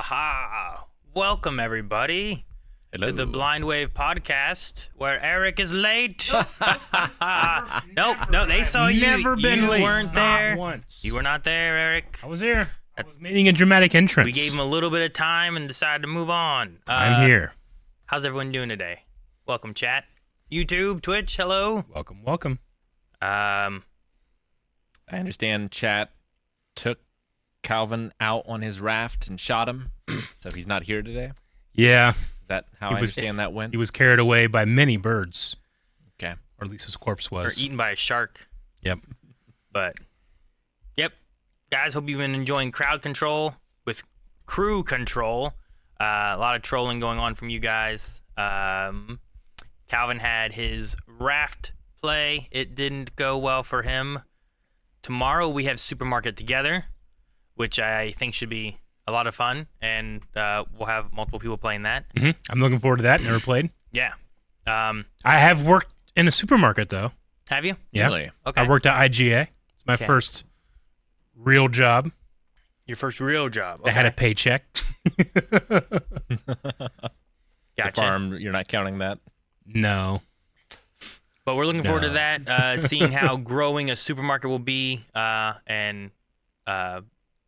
Haha! Welcome everybody Hello. to the Blind Wave podcast, where Eric is late. Nope, no, they saw you. Never been you late. weren't Not there. once. You were not there, Eric. I was here. I was making a dramatic entrance. We gave him a little bit of time and decided to move on. I'm here. How's everyone doing today? Welcome, chat. YouTube, Twitch, hello. Welcome, welcome. I understand chat took Calvin out on his raft and shot him, so he's not here today. Is Yeah, that how I understand that went? he was carried away by many birds, Okay. or at least his corpse Or was. eaten by a shark. Yep. But, yep. Guys, hope you've been enjoying crowd control with crew control. A lot of trolling going on from you guys. Calvin had his raft play. It didn't go well for him. Tomorrow we have Supermarket Together, which I think should be a lot of fun, and we'll have multiple people playing that. I'm looking forward to that. Never played. Yeah. I have worked in a supermarket, though. Have you? Yeah. Really? Okay. I worked at IGA. It's my Okay. first real job. Your first real job. I had a paycheck. The Gotcha. farm, you're not counting that? No. But we're looking forward to No. that, seeing how growing a supermarket will be, and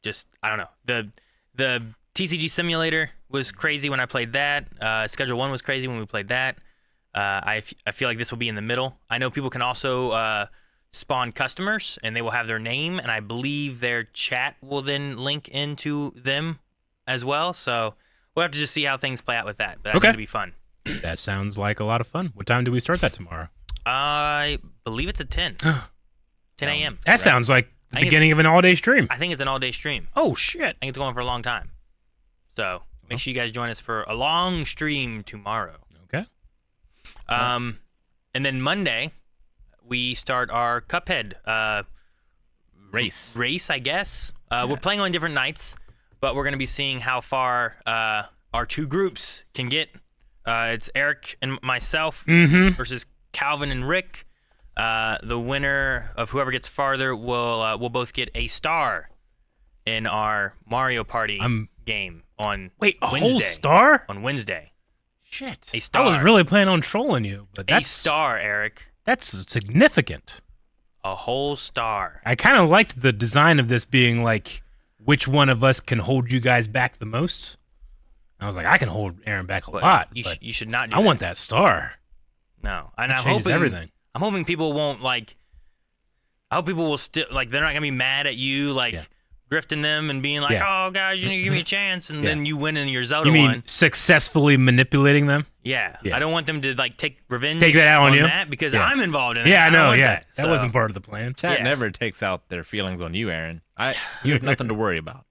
just, I don't know. The TCG Simulator was crazy when I played that. Schedule 1 was crazy when we played that. I feel like this will be in the middle. I know people can also spawn customers, and they will have their name, and I believe their chat will then link into them as well. So we'll have to just see how things play out with that. But that's Okay. going to be fun. That sounds like a lot of fun. What time do we start that tomorrow? I believe it's at 10. 10 a.m. That sounds like the I think beginning of an all-day stream. I think it's an all-day stream. Oh, shit. I think it's going for a long time. So make sure you guys join us for a long stream tomorrow. Okay. And then Monday, we start our Cuphead race, I guess. We're playing on different nights, but we're going to be seeing how far our two groups can get. It's Eric and myself versus Calvin and Rick. The winner of whoever gets farther will both get a star in our Mario Party game on Wait, a Wednesday. whole star? On Wednesday. Shit. A star. I was really planning on trolling you, but A star, Eric. that's significant. A whole star. I kind of liked the design of this being like, which one of us can hold you guys back the most? I was like, I can hold Aaron back a But lot, you, but you should not do I that. want that star. No. And That I'm changes hoping everything. I'm hoping people won't like. I hope people will still like. They're not gonna be mad at you, like Yeah. grifting them and being like, Yeah. "Oh, guys, you need to give me a chance," and Yeah. then you win in your Zelda You mean one. successfully manipulating them? Yeah. Yeah. I don't want them to like take revenge. Take that out on you? that because Yeah. I'm involved in it. Yeah, I don't know, want yeah. That, That So, wasn't part of the plan. Chat Yeah. never takes out their feelings on you, Aaron. You have nothing to worry about.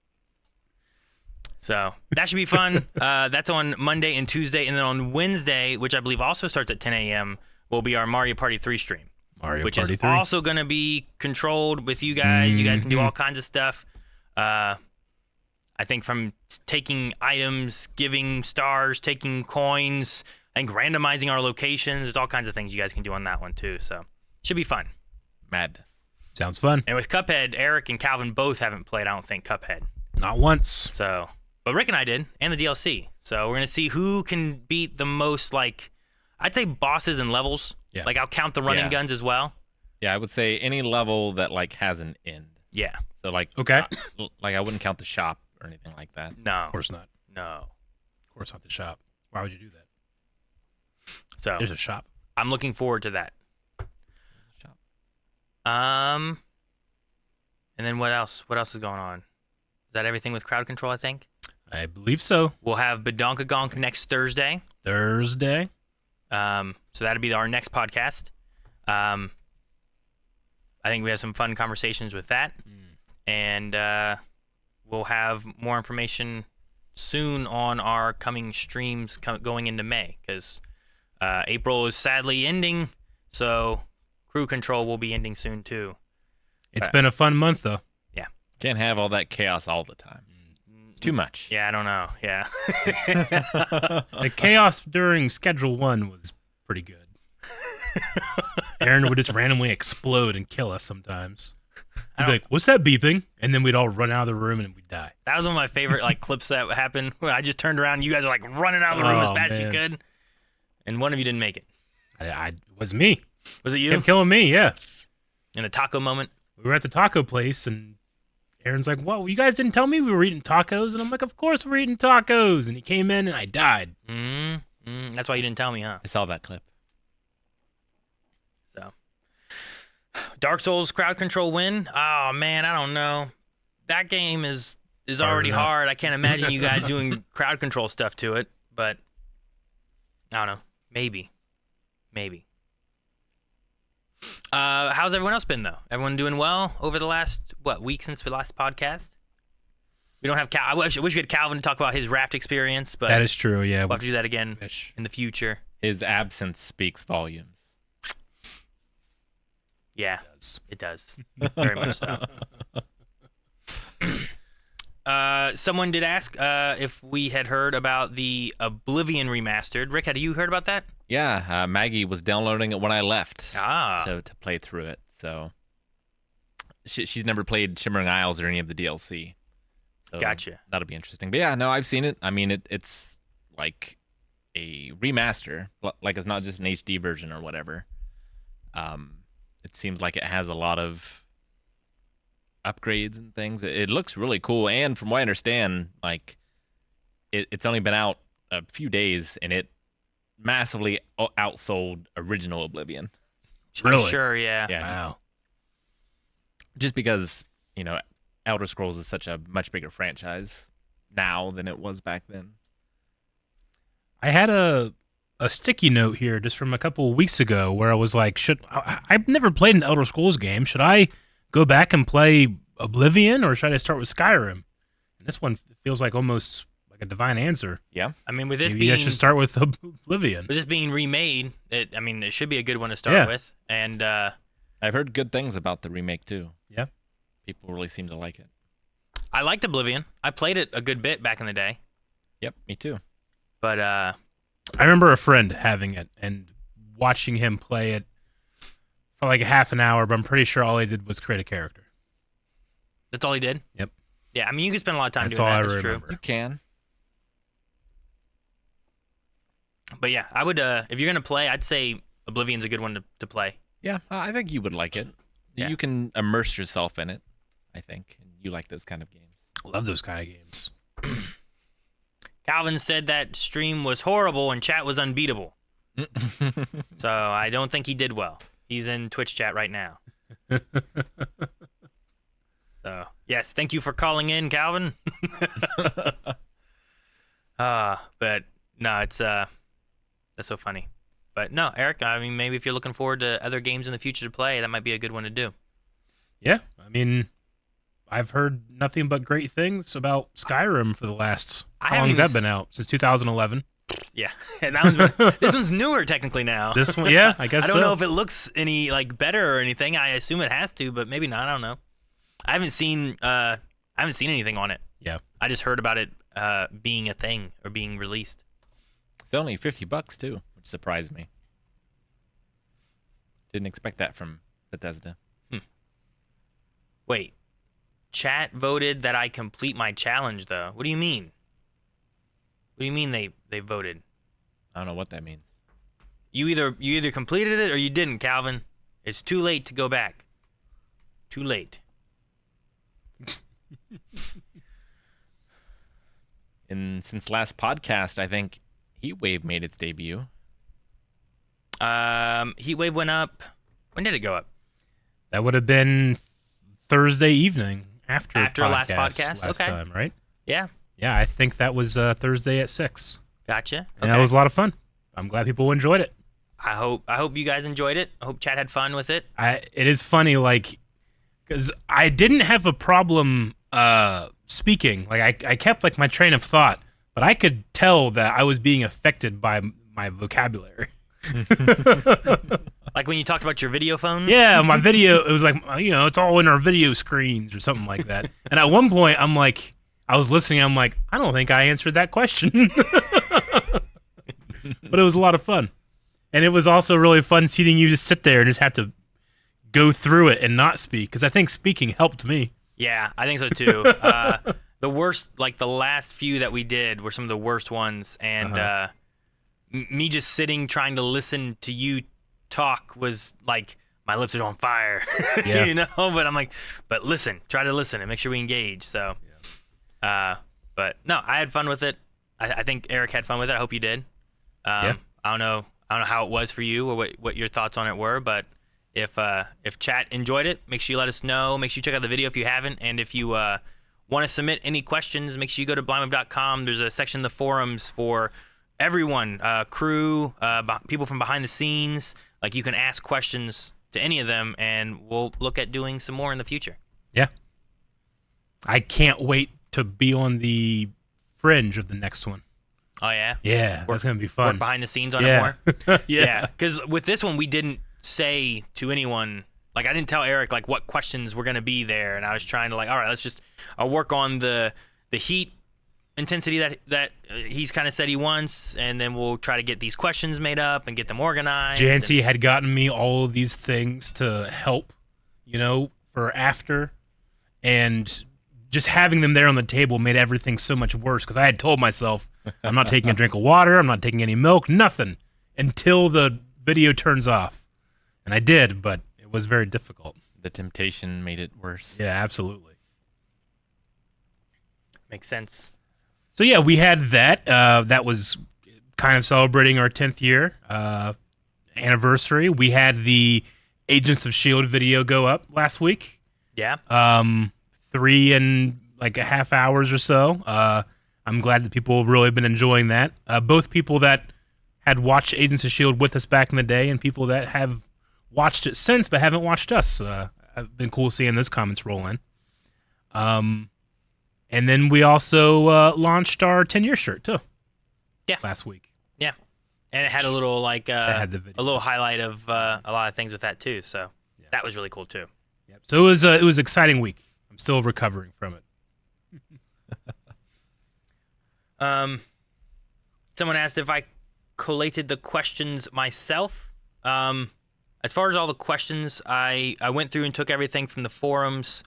So that should be fun. That's on Monday and Tuesday, and then on Wednesday, which I believe also starts at 10 a.m., will be our Mario Party 3 stream. Mario Which Party is 3. also going to be controlled with you guys. You guys can do all kinds of stuff. I think from taking items, giving stars, taking coins, I think randomizing our locations. There's all kinds of things you guys can do on that one too. So should be fun. Madness. Sounds fun. And with Cuphead, Eric and Calvin both haven't played, I don't think, Cuphead. Not once. So, but Rick and I did, and the DLC. So we're going to see who can beat the most, like, I'd say bosses and levels. Yeah. Like, I'll count the running Yeah. guns as well. Yeah, I would say any level that like has an end. Yeah. So like, Okay. like I wouldn't count the shop or anything like that. No. Of course not. No. Of course not the shop. Why would you do that? So There's a shop. I'm looking forward to that. Shop. And then what else? What else is going on? Is that everything with crowd control, I think? I believe so. We'll have Badonkagonk next Thursday. Thursday. So that'll be our next podcast. I think we have some fun conversations with that. And we'll have more information soon on our coming streams going into May, because April is sadly ending, so crew control will be ending soon too. It's been a fun month, though. Can't have all that chaos all the time. It's too much. Yeah, I don't know. Yeah. The chaos during Schedule 1 was pretty good. Aaron would just randomly explode and kill us sometimes. He'd be like, "What's that beeping?" And then we'd all run out of the room and we'd die. That was one of my favorite like clips that happened. Where I just turned around, and you guys are like running out of the room as fast as you could, and one of you didn't make it. It was me. Was it you? Kept killing me, yeah. In a taco moment. We were at the taco place, and Aaron's like, "Whoa, you guys didn't tell me we were eating tacos?" And I'm like, "Of course we're eating tacos." And he came in, and I died. That's why you didn't tell me, huh? I saw that clip. So, Dark Souls crowd control win. Oh man, I don't know. That game is already hard. I can't imagine you guys doing crowd control stuff to it, but I don't know. Maybe. How's everyone else been though? Everyone doing well over the last week since the last podcast? We don't have I wish we had Calvin to talk about his raft experience, but that is true. Yeah, we'll have to do that again in the future. His absence speaks volumes. Yeah, it does. Very much so. Someone did ask if we had heard about the Oblivion remastered. Rick, had you heard about that? Yeah, Maggie was downloading it when I left to play through it. So she's never played Shimmering Isles or any of the DLC. So gotcha. That'll be interesting. But yeah, no, I've seen it. I mean, it's like a remaster. Like it's not just an HD version or whatever. It seems like it has a lot of upgrades and things. It looks really cool, and from what I understand, like it's only been out a few days, and it massively outsold original Oblivion. Really? I'm sure, yeah. Wow. Just because, Elder Scrolls is such a much bigger franchise now than it was back then. I had a sticky note here just from a couple of weeks ago where I was like, I've never played an Elder Scrolls game. Should I go back and play Oblivion, or should I start with Skyrim? And this one feels like almost like a divine answer. Yeah. I mean, with this Maybe I should start with Oblivion. With this being remade, it should be a good one to start with. And I've heard good things about the remake too. Yeah. People really seem to like it. I liked Oblivion. I played it a good bit back in the day. Yep, me too. But I remember a friend having it and watching him play it for like a half an hour, but I'm pretty sure all he did was create a character. That's all he did? Yep. Yeah, I mean, you can spend a lot of time That's doing all that. I That's remember. true. You can. But yeah, I would, if you're going to play, I'd say Oblivion's a good one to play. Yeah, I think you would like it. Yeah. You can immerse yourself in it, I think. You like those kind of games. Love those kind of games. Calvin said that stream was horrible and chat was unbeatable. So I don't think he did well. He's in Twitch chat right now. So, yes, thank you for calling in, Calvin. But no, it's that's so funny. But no, Eric, I mean, maybe if you're looking forward to other games in the future to play, that might be a good one to do. Yeah, I mean, I've heard nothing but great things about Skyrim for the last. How long has that been out? Since 2011. Yeah, this one's newer technically now. This one, yeah, I guess. I don't know if it looks any better or anything. I assume it has to, but maybe not. I don't know. I haven't seen anything on it. Yeah, I just heard about it being a thing or being released. It's only $50 too, which surprised me. Didn't expect that from Bethesda. Wait, chat voted that I complete my challenge though. What do you mean? What do you mean they voted? I don't know what that means. You either completed it or you didn't, Calvin. It's too late to go back. Too late. And since last podcast, I think Heatwave made its debut. Heatwave went up. When did it go up? That would have been Thursday evening after last podcast. Last Okay. time, right? Yeah. Yeah, I think that was Thursday at 6. Gotcha. And that was a lot of fun. I'm glad people enjoyed it. I hope you guys enjoyed it. I hope chat had fun with it. It is funny, like, because I didn't have a problem speaking. Like, I kept like my train of thought, but I could tell that I was being affected by my vocabulary. Like when you talked about your video phone? Yeah, my video, it was like, it's all in our video screens or something like that. And at one point, I'm like, I was listening, I'm like, I don't think I answered that question. But it was a lot of fun. And it was also really fun seeing you just sit there and just have to go through it and not speak, because I think speaking helped me. Yeah, I think so too. The worst, like the last few that we did, were some of the worst ones, and me just sitting trying to listen to you talk was like my lips are on fire, Yeah. you know. But I'm like, but listen, try to listen and make sure we engage. So, but no, I had fun with it. I think Eric had fun with it. I hope you did. I don't know how it was for you or what your thoughts on it were, but if chat enjoyed it, make sure you let us know. Make sure you check out the video if you haven't, and if you want to submit any questions, make sure you go to blindweb.com. There's a section in the forums for everyone, crew, people from behind the scenes. Like, you can ask questions to any of them, and we'll look at doing some more in the future. Yeah. I can't wait to be on the fringe of the next one. Oh, yeah? Yeah, that's going to be fun. Work behind the scenes on it more? Yeah. Because with this one, we didn't say to anyone, like, I didn't tell Eric, like, what questions were going to be there, and I was trying to, like, all right, let's just work on the heat intensity that he's kind of said he wants, and then we'll try to get these questions made up and get them organized. Jancy had gotten me all of these things to help, for after, and just having them there on the table made everything so much worse, because I had told myself, I'm not taking a drink of water, I'm not taking any milk, nothing, until the video turns off. And I did, but it was very difficult. The temptation made it worse. Yeah, absolutely. Makes sense. So yeah, we had that. That was kind of celebrating our 10th year anniversary. We had the Agents of S.H.I.E.L.D. video go up last week. Yeah. 3 and like a half hours or so. I'm glad that people have really been enjoying that. Both people that had watched Agents of S.H.I.E.L.D. with us back in the day and people that have watched it since but haven't watched us. It's been cool seeing those comments roll in. And then we also launched our 10-year shirt, too. Yeah. Last week. Yeah. And it had a little, like, had the video. a little highlight of a lot of things with that, too. So that was really cool, too. Yep. So it was an exciting week. I'm still recovering from it. Someone asked if I collated the questions myself. As far as all the questions, I went through and took everything from the forums,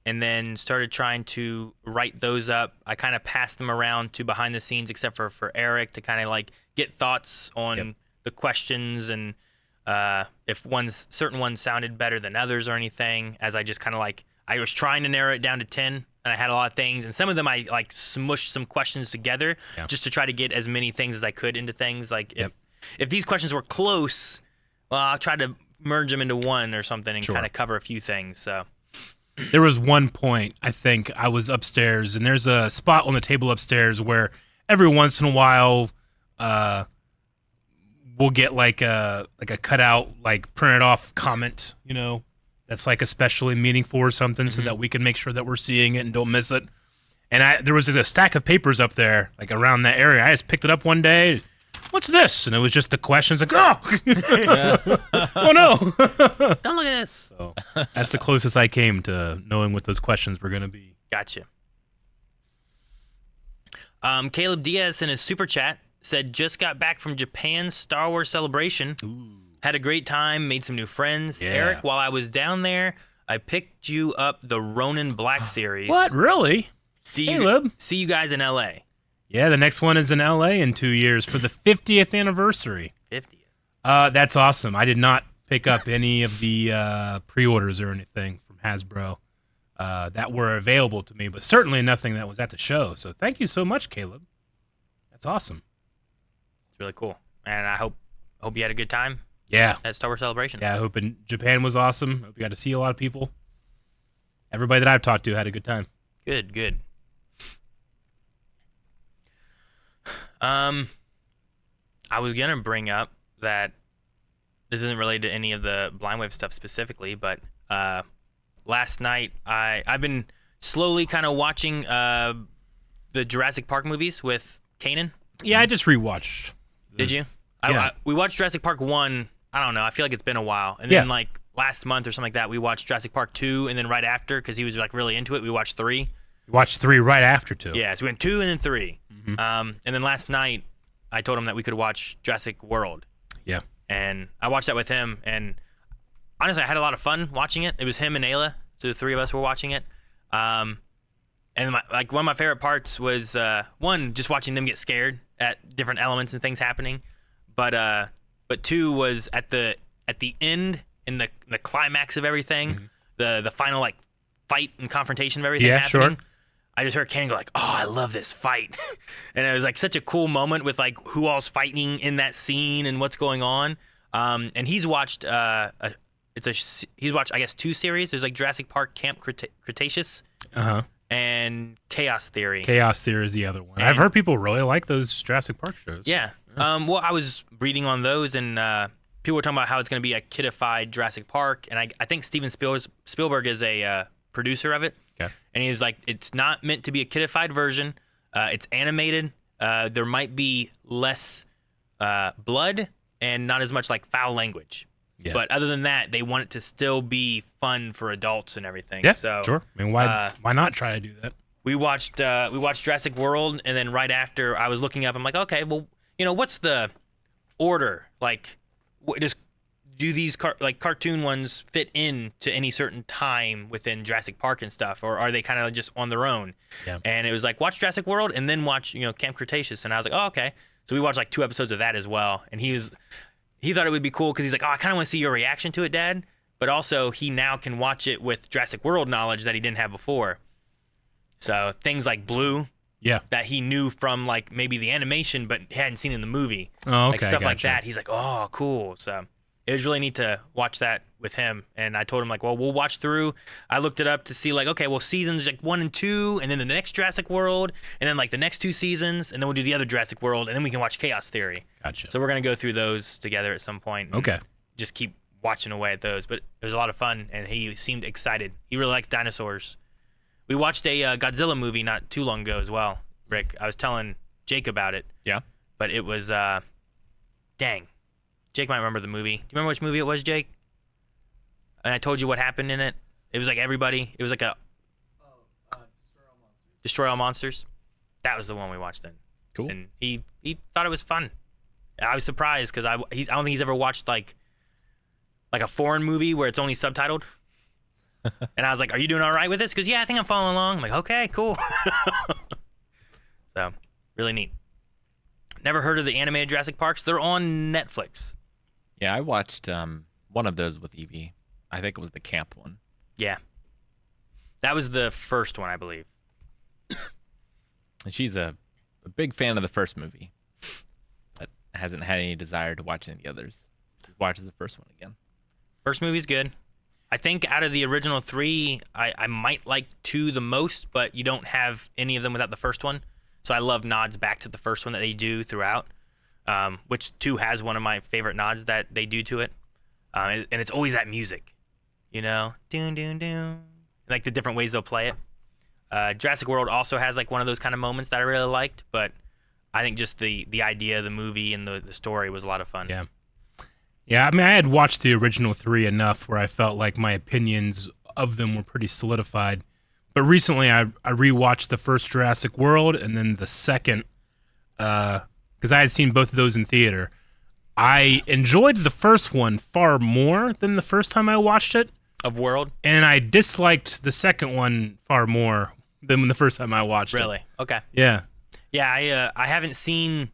and then started trying to write those up. I kind of passed them around to behind the scenes, except for Eric, to kind of like get thoughts on the questions and if certain ones sounded better than others or anything. As I just kind of like, I was trying to narrow it down to 10, and I had a lot of things, and some of them I like smushed some questions together just to try to get as many things as I could into things. Like if these questions were close, well, I'll try to merge them into one or something and kind of cover a few things. So. There was one point, I think, I was upstairs, and there's a spot on the table upstairs where every once in a while we'll get like a cutout, like printed off comment, that's like especially meaningful or something, so that we can make sure that we're seeing it and don't miss it. And there was a stack of papers up there, like around that area. I just picked it up one day. What's this? And it was just the questions, like, oh no. Don't look at this. So that's the closest I came to knowing what those questions were going to be. Gotcha. Caleb Diaz in his super chat said, just got back from Japan's Star Wars celebration. Ooh. Had a great time, made some new friends. Yeah. Eric, while I was down there, I picked you up the Ronin Black series. What? Really? Caleb? See you guys in L.A. Yeah, the next one is in L.A. in 2 years for the 50th anniversary. 50th. That's awesome. I did not pick up any of the pre-orders or anything from Hasbro that were available to me, but certainly nothing that was at the show. So thank you so much, Caleb. That's awesome. It's really cool. And I hope you had a good time. Yeah. At Star Wars Celebration. Yeah, I hope Japan was awesome. Hope you got to see a lot of people. Everybody that I've talked to had a good time. Good. I was gonna bring up that this isn't related to any of the Blind Wave stuff specifically, but last night I've been slowly kind of watching the Jurassic Park movies with Kanan. Yeah, I just rewatched. Did you? Yeah. We watched Jurassic Park 1, I don't know, I feel like it's been a while. And then like last month or something like that, we watched Jurassic Park 2, and then right after, because he was like really into it, we watched 3. You watched 3 right after 2. Yeah, so we went 2 and then 3. Mm-hmm. And then last night, I told him that we could watch Jurassic World. Yeah. And I watched that with him, and honestly, I had a lot of fun watching it. It was him and Ayla, so the three of us were watching it. And like one of my favorite parts was one, just watching them get scared at different elements and things happening, but two was at the end in the climax of everything, the final like fight and confrontation of everything happening. Sure. I just heard Kenny go like, "Oh, I love this fight," and it was like such a cool moment with like who all's fighting in that scene and what's going on. And he's watched he's watched I guess 2 series. There's like Jurassic Park Camp Cretaceous, and Chaos Theory. Chaos Theory is the other one. And I've heard people really like those Jurassic Park shows. Yeah. Well, I was reading on those, and people were talking about how it's going to be a kidified Jurassic Park, and I think Steven Spielberg is a producer of it. Okay. And he's like, it's not meant to be a kidified version. It's animated. There might be less blood and not as much like foul language. Yeah. But other than that, they want it to still be fun for adults and everything. Yeah, so, sure. I mean, why not try to do that? We watched Jurassic World, and then right after I was looking up, I'm like, okay, well, what's the order? Like, do these cartoon ones fit in to any certain time within Jurassic Park and stuff, or are they kind of just on their own? Yeah. And it was like, watch Jurassic World and then watch Camp Cretaceous, and I was like, oh, okay. So we watched like 2 episodes of that as well, and he thought it would be cool because he's like, oh, I kind of want to see your reaction to it, Dad. But also he now can watch it with Jurassic World knowledge that he didn't have before. So things like Blue, that he knew from like maybe the animation but hadn't seen in the movie, like stuff like that. He's like, oh, cool. So it was really neat to watch that with him. And I told him like, well, we'll watch through. I looked it up to see like, okay, well, seasons like 1 and 2, and then the next Jurassic World, and then like the next 2 seasons, and then we'll do the other Jurassic World, and then we can watch Chaos Theory. Gotcha. So we're gonna go through those together at some point. Okay. Just keep watching away at those. But it was a lot of fun, and he seemed excited. He really likes dinosaurs. We watched a Godzilla movie not too long ago as well, Rick. I was telling Jake about it. Yeah. But it was, dang. Jake might remember the movie. Do you remember which movie it was, Jake? And I told you what happened in it. It was like everybody. It was like Destroy All Monsters. That was the one we watched then. Cool. And he thought it was fun. I was surprised because I don't think he's ever watched like a foreign movie where it's only subtitled. And I was like, are you doing all right with this? Because, yeah, I think I'm following along. I'm like, okay, cool. So, really neat. Never heard of the animated Jurassic Parks. They're on Netflix. Yeah, I watched one of those with Evie. I think it was the camp one. Yeah. That was the first one, I believe. And she's a big fan of the first movie, but hasn't had any desire to watch any of the others. She watches the first one again. First movie's good. I think out of the original 3, I might like 2 the most, but you don't have any of them without the first one. So I love nods back to the first one that they do throughout, which 2 has one of my favorite nods that they do to it. And it's always that music, doon, doon, doon, like the different ways they'll play it. Jurassic World also has like one of those kind of moments that I really liked, but I think just the idea of the movie and the story was a lot of fun. Yeah. Yeah, I mean, I had watched the original 3 enough where I felt like my opinions of them were pretty solidified. But recently, I rewatched the first Jurassic World and then the second, because I had seen both of those in theater. I enjoyed the first one far more than the first time I watched it. Of World? And I disliked the second one far more than the first time I watched it. Really? Okay. Yeah. Yeah, I haven't seen,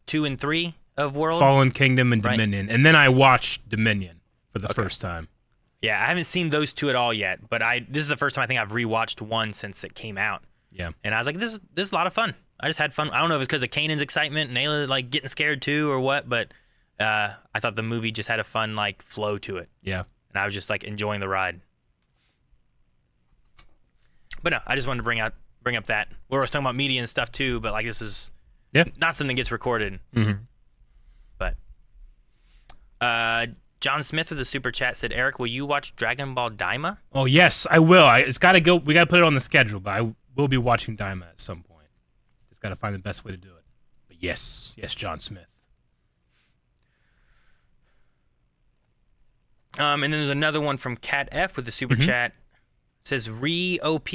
2 and 3 of World? Fallen Kingdom and Dominion. Right. And then I watched Dominion for the first time. Yeah, I haven't seen those 2 at all yet, but this is the first time I think I've rewatched 1 since it came out. Yeah. And I was like, this is a lot of fun. I just had fun. I don't know if it's because of Kanan's excitement and Ayla like getting scared too or what, but I thought the movie just had a fun like flow to it. Yeah. And I was just like enjoying the ride. But no, I just wanted to bring up that. We were talking about media and stuff too, but like this is not something that gets recorded. Mm-hmm. But John Smith with the super chat said, Eric, will you watch Dragon Ball Daima? Oh yes, I will. It's got to go. We got to put it on the schedule, but I will be watching Daima at some point. Just got to find the best way to do it. But yes, John Smith. And then there's another one from Cat F with the super chat. It says, Re-OP,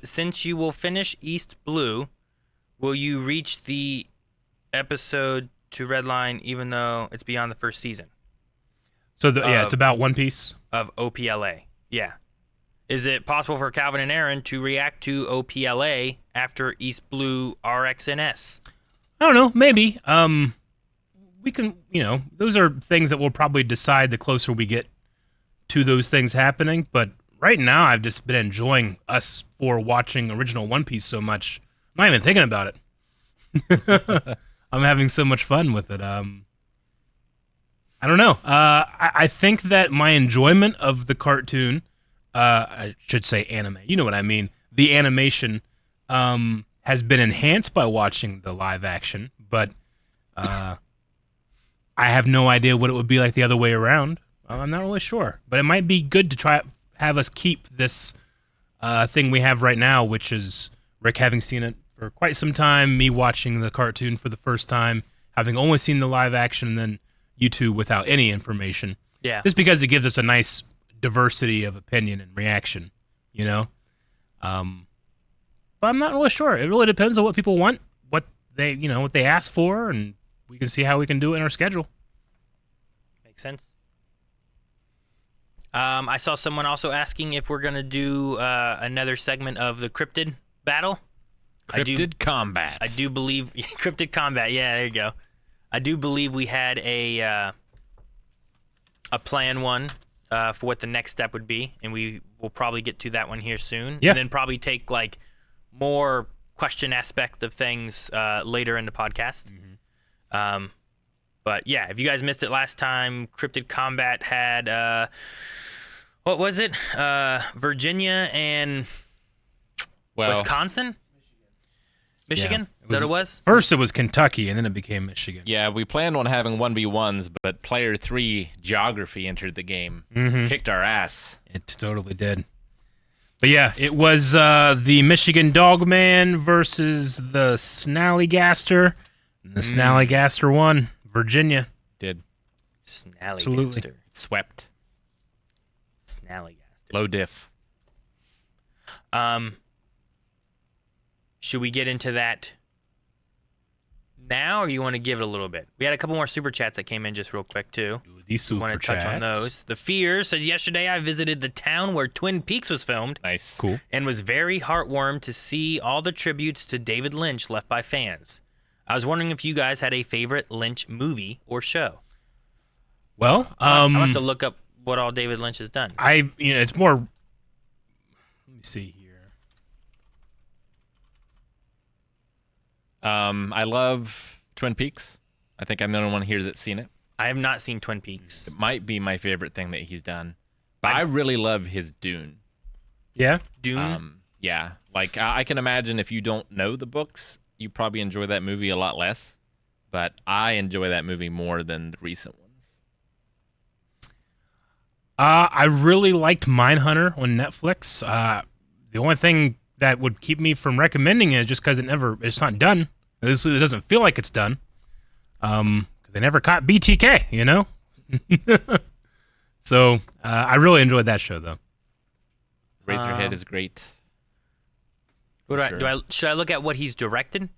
since you will finish East Blue, will you reach the episode to Redline even though it's beyond the first season? So it's about One Piece. Of OPLA. Yeah. Is it possible for Calvin and Aaron to react to OPLA after East Blue RXNS? I don't know. Maybe. We can. Those are things that we'll probably decide the closer we get to those things happening. But right now, I've just been enjoying us for watching original One Piece so much. I'm not even thinking about it. I'm having so much fun with it. I don't know. I think that my enjoyment of the cartoon, I should say anime, you know what I mean, the animation has been enhanced by watching the live action, but I have no idea what it would be like the other way around. I'm not really sure, but it might be good to have us keep this thing we have right now, which is Rick having seen it for quite some time, me watching the cartoon for the first time, having only seen the live action, and then you two without any information. Yeah. Just because it gives us a nice diversity of opinion and reaction, But I'm not really sure. It really depends on what people want, what they ask for, and we can see how we can do it in our schedule. Makes sense. I saw someone also asking if we're gonna do another segment of the cryptid battle. Cryptid combat. I do believe cryptid combat. Yeah, there you go. I do believe we had a plan one for what the next step would be, and we will probably get to that one here soon. Yeah. And then probably take like more question aspect of things later in the podcast. Mm-hmm. But yeah, if you guys missed it last time, Cryptid Combat had what was it? Virginia and Wisconsin? Michigan? Yeah, Is that what it was? First it was Kentucky, and then it became Michigan. Yeah, we planned on having 1v1s, but player 3, Geography, entered the game. Mm-hmm. Kicked our ass. It totally did. But yeah, it was the Michigan Dogman versus the Snallygaster. And the Snallygaster won. Virginia. Did. Snallygaster. Absolutely. Swept. Snallygaster. Low diff. Should we get into that now, or you want to give it a little bit? We had a couple more super chats that came in just real quick, too. These super want to touch on those. The Fear says, yesterday I visited the town where Twin Peaks was filmed. Nice. Cool. And was very heartwarmed to see all the tributes to David Lynch left by fans. I was wondering if you guys had a favorite Lynch movie or show. Well, I'll have to look up what all David Lynch has done. It's more. Let me see here. I love Twin Peaks. I think I'm the only one here that's seen it. I have not seen Twin Peaks. It might be my favorite thing that he's done. But I really love his Dune. Yeah? Dune? Yeah. Like, I can imagine if you don't know the books, you probably enjoy that movie a lot less. But I enjoy that movie more than the recent ones. I really liked Mindhunter on Netflix. The only thing that would keep me from recommending it is just because it's not done. It doesn't feel like it's done. Because they never caught BTK, So I really enjoyed that show, though. Razorhead is great. Should I look at what he's directed?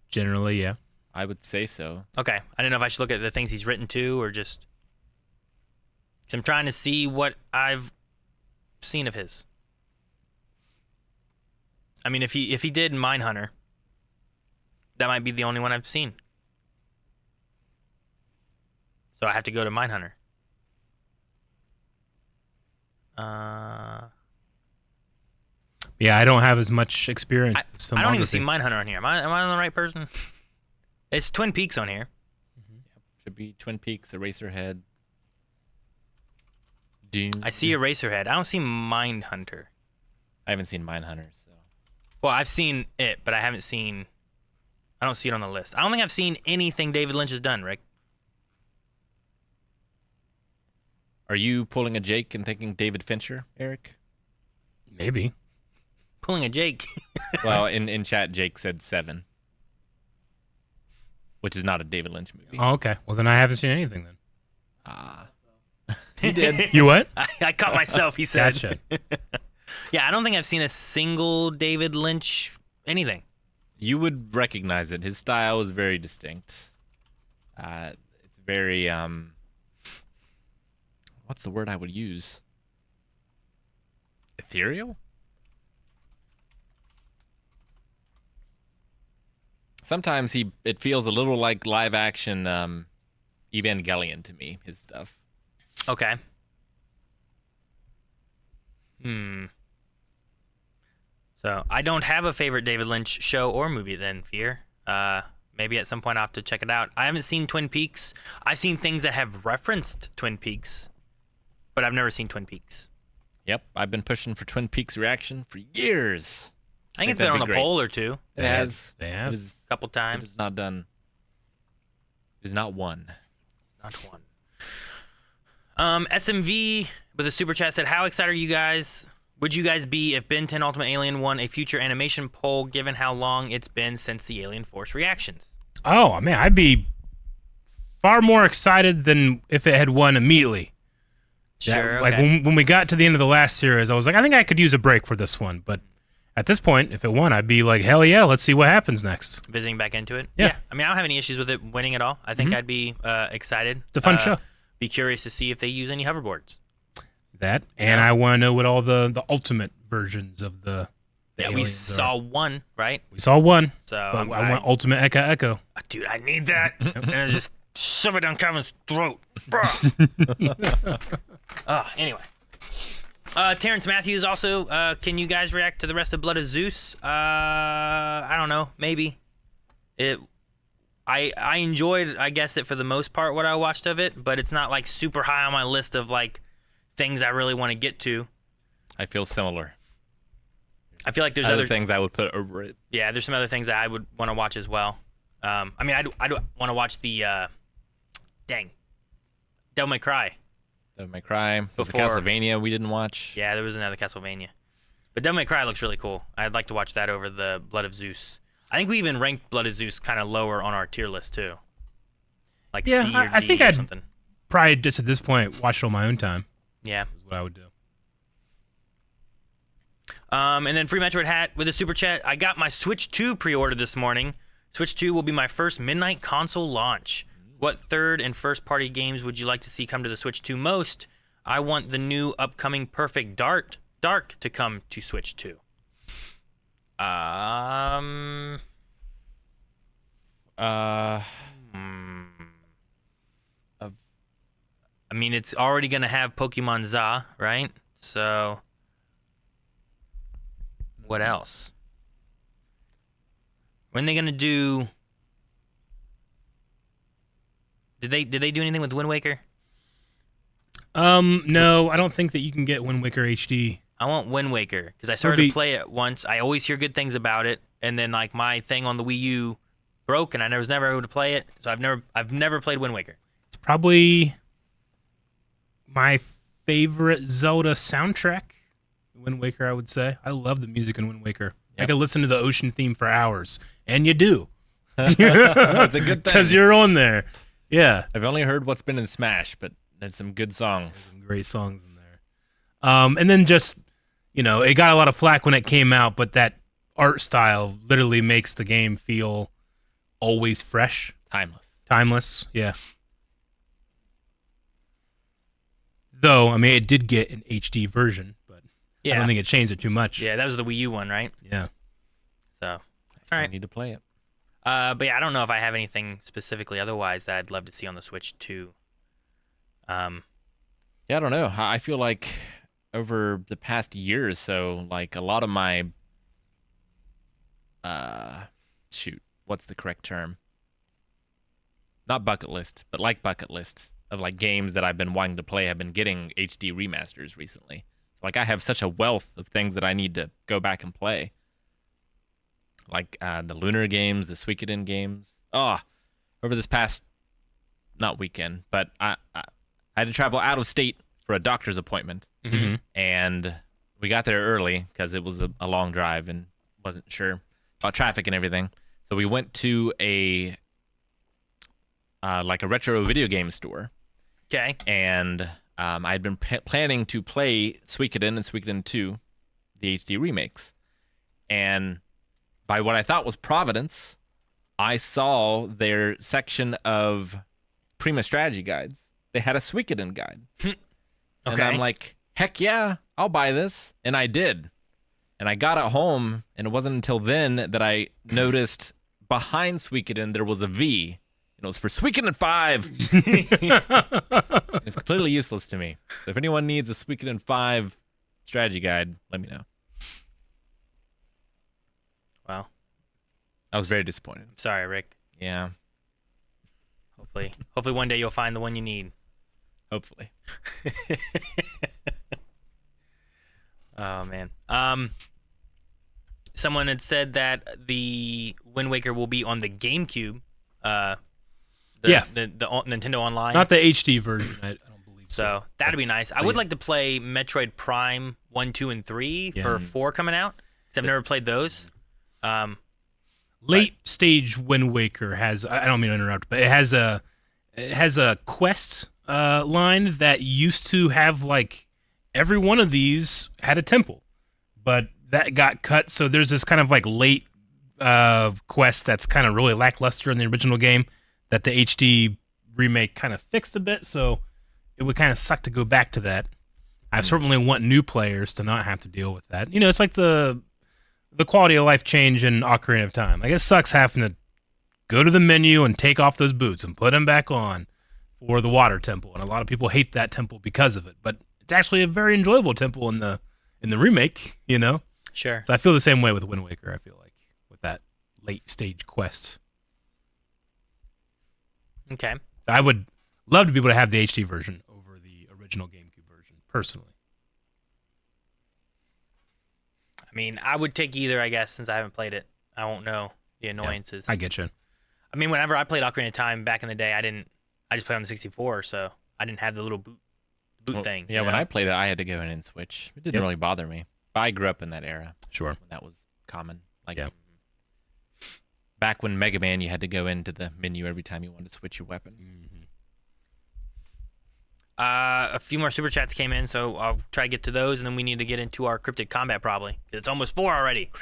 Generally, yeah. I would say so. Okay. I don't know if I should look at the things he's written too, or just. 'Cause I'm trying to see what I've seen of his. I mean, if he did Mindhunter, that might be the only one I've seen. So I have to go to Mindhunter. Yeah, I don't have as much experience with this filmography. I don't even see Mindhunter on here. Am I on the right person? It's Twin Peaks on here. Mm-hmm. Should be Twin Peaks, Eraserhead, Dune. I see Eraserhead. I don't see Mindhunter. I haven't seen Mindhunter, so. Well, I've seen it, but I don't see it on the list. I don't think I've seen anything David Lynch has done, Rick. Are you pulling a Jake and thinking David Fincher, Eric? Maybe. Pulling a Jake. Well, in chat, Jake said 7. Which is not a David Lynch movie. Oh, okay. Well, then I haven't seen anything then. He did. You what? I caught myself, he said. Gotcha. Yeah, I don't think I've seen a single David Lynch anything. You would recognize it. His style is very distinct. It's very what's the word I would use? Ethereal? Sometimes it feels a little like live action Evangelion to me, his stuff. Okay. So I don't have a favorite David Lynch show or movie then, Fear. Maybe at some point I'll have to check it out. I haven't seen Twin Peaks. I've seen things that have referenced Twin Peaks, but I've never seen Twin Peaks. Yep, I've been pushing for Twin Peaks reaction for years. I think it's been on a poll or two. It has. They have. It is, A couple times. it is not done. It is not one. Not one. SMV with a super chat said, how excited are you guys? Would you guys be if Ben 10 Ultimate Alien won a future animation poll given how long it's been since the Alien Force reactions? Oh, man, I'd be far more excited than if it had won immediately. Sure. Like when we got to the end of the last series, I was like, I think I could use a break for this one. But at this point, if it won, I'd be like, hell yeah, let's see what happens next. Visiting back into it? Yeah. I mean, I don't have any issues with it winning at all. I think I'd be excited. It's a fun show. Be curious to see if they use any hoverboards. That, and I want to know what all the ultimate versions of the We aliens saw are. one, right? We saw one, So but I want ultimate Echo. dude, I need that. And I just shove it down Kevin's throat. Bruh. Anyway. Terrence Matthews also, can you guys react to the rest of Blood of Zeus? I don't know, maybe. I enjoyed, I guess, it for the most part, what I watched of it, but it's not like super high on my list of like things I really want to get to. I feel similar. I feel like there's other things I would put over it. Yeah, there's some other things that I would want to watch as well. I mean, I do want to watch the Devil May Cry. Devil May Cry. There's the Before- Castlevania we didn't watch. Yeah, there was another Castlevania. But Devil May Cry looks really cool. I'd like to watch that over the Blood of Zeus. I think we even ranked Blood of Zeus kind of lower on our tier list too. Like Yeah, C or D I think or I'd something. Probably just at this point watch it on my own time. Yeah. Is what I would do. And then Free Metroid Hat with a super chat. I got my Switch 2 pre-ordered this morning. Switch 2 will be my first midnight console launch. What third and first party games would you like to see come to the Switch 2 most? I want the new upcoming Perfect Dark to come to Switch 2. I mean, it's already gonna have Pokemon Za, right? So, what else? When they gonna do? Did they do anything with Wind Waker? No, I don't think that you can get Wind Waker HD. I want Wind Waker because I started to play it once. I always hear good things about it, and then like my thing on the Wii U broke, and I was never able to play it. So I've never played Wind Waker. It's probably my favorite Zelda soundtrack. Wind Waker, I would say. I love the music in Wind Waker. I could listen to the ocean theme for hours, and you do. It's a good thing. Because you're on there. Yeah. I've only heard what's been in Smash, but there's some good songs. Some great songs in there. And then just, it got a lot of flack when it came out, but that art style literally makes the game feel always fresh. Timeless, yeah. Though, I mean, it did get an HD version, but I don't think it changed it too much. Yeah, that was the Wii U one, right? Yeah. So, I still need to play it. But yeah, I don't know if I have anything specifically otherwise that I'd love to see on the Switch too. Yeah, I don't know. I feel like over the past year or so, like a lot of my, what's the correct term? Not bucket list, but like bucket list of like games that I've been wanting to play have been getting HD remasters recently. So like I have such a wealth of things that I need to go back and play. Like the Lunar games, the Suikoden games. Over this past, not weekend, but I had to travel out of state for a doctor's appointment. Mm-hmm. And we got there early because it was a long drive and wasn't sure about traffic and everything. So we went to a retro video game store. Okay. And I had been planning to play Suikoden and Suikoden 2, the HD remakes. And by what I thought was Providence, I saw their section of Prima Strategy guides. They had a Suikoden guide. And I'm like, heck yeah, I'll buy this. And I did. And I got it home, and it wasn't until then that I noticed behind Suikoden there was a V. And it was for Suikoden 5. It's completely useless to me. So if anyone needs a Suikoden 5 strategy guide, let me know. Wow. I was very disappointed. Sorry, Rick. Yeah. Hopefully one day you'll find the one you need. Hopefully. Oh man. Someone had said that the Wind Waker will be on the GameCube. The Nintendo Online. Not the HD version. I don't believe so. So that'd be nice. I would like to play Metroid Prime 1, 2, and 3 for 4 coming out. Because I've never played those. Late stage Wind Waker has. I don't mean to interrupt, but it has a quest line that used to have like every one of these had a temple, but that got cut. So there's this kind of like late quest that's kind of really lackluster in the original game that the HD remake kind of fixed a bit. So it would kind of suck to go back to that. I certainly want new players to not have to deal with that. You know, it's like the quality of life change in Ocarina of Time. Like, it sucks having to go to the menu and take off those boots and put them back on for the water temple. And a lot of people hate that temple because of it. But it's actually a very enjoyable temple in the remake, you know? Sure. So I feel the same way with Wind Waker, I feel like, with that late stage quest. Okay. So I would love to be able to have the HD version over the original GameCube version, personally. I mean, I would take either, I guess, since I haven't played it. I won't know the annoyances. I get you. I mean, whenever I played Ocarina of Time back in the day, I just played on the 64, so I didn't have the little boot thing. Yeah, when I played it, I had to go in and switch. It didn't really bother me. But I grew up in that era. Sure. When that was common. Back when Mega Man, you had to go into the menu every time you wanted to switch your weapon. Mm-hmm. A few more super chats came in, so I'll try to get to those, and then we need to get into our cryptid combat probably. It's almost 4 already.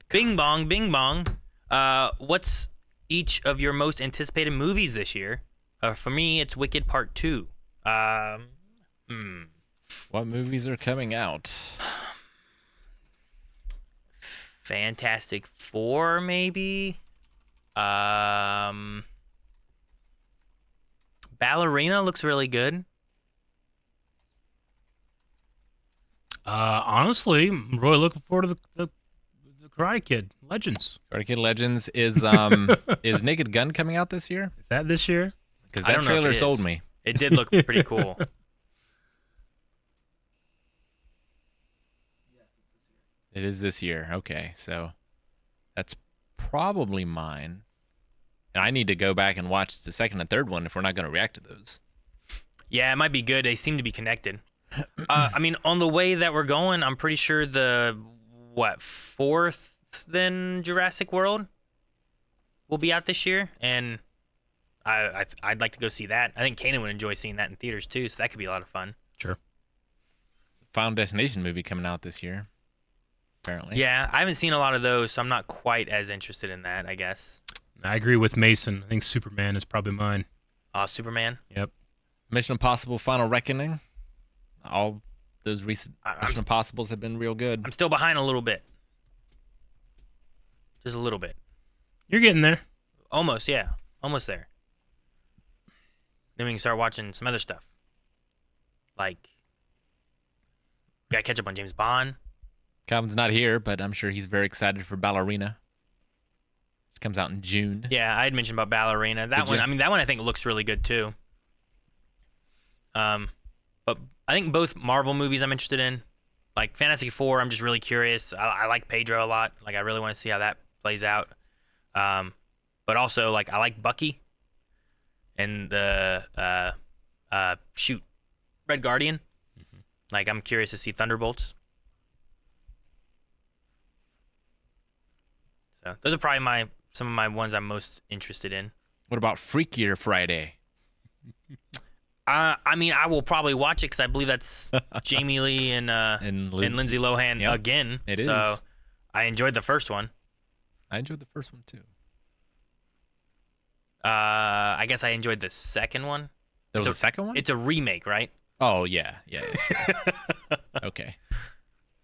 Bing bong, bing bong. What's each of your most anticipated movies this year? For me, it's Wicked Part 2. What movies are coming out? Fantastic Four, maybe. Ballerina looks really good. Honestly, I'm really looking forward to the Karate Kid Legends. Karate Kid Legends is is Naked Gun coming out this year? Is that this year? Because I that don't know if trailer it sold is. me. It did look pretty cool. It is this year. Okay, so that's probably mine. And I need to go back and watch the second and third one if we're not going to react to those. Yeah, it might be good. They seem to be connected. I mean, on the way that we're going, I'm pretty sure the fourth then Jurassic World will be out this year, and I'd like to go see that. I think Kanan would enjoy seeing that in theaters too, so that could be a lot of fun. Sure. Final Destination movie coming out this year, apparently. Yeah, I haven't seen a lot of those, so I'm not quite as interested in that, I guess. I agree with Mason. I think Superman is probably mine. Superman? Yep. Mission Impossible Final Reckoning. All those recent Mission Impossibles have been real good. I'm still behind a little bit. Just a little bit. You're getting there. Almost, yeah. Almost there. Then we can start watching some other stuff. Like, gotta catch up on James Bond. Calvin's not here, but I'm sure he's very excited for Ballerina. It comes out in June. Yeah, I had mentioned about Ballerina. That one I think looks really good too. But I think both Marvel movies I'm interested in. Like Fantastic Four, I'm just really curious. I like Pedro a lot. Like I really want to see how that plays out. But also like I like Bucky and the Red Guardian. Mm-hmm. Like I'm curious to see Thunderbolts. So those are probably some of my ones I'm most interested in. What about Freakier Friday? I mean, I will probably watch it because I believe that's Jamie Lee and Lindsay Lohan again. It is. So I enjoyed the first one. I enjoyed the first one too. I guess I enjoyed the second one. There was a second one? It's a remake, right? Oh yeah, sure. Okay.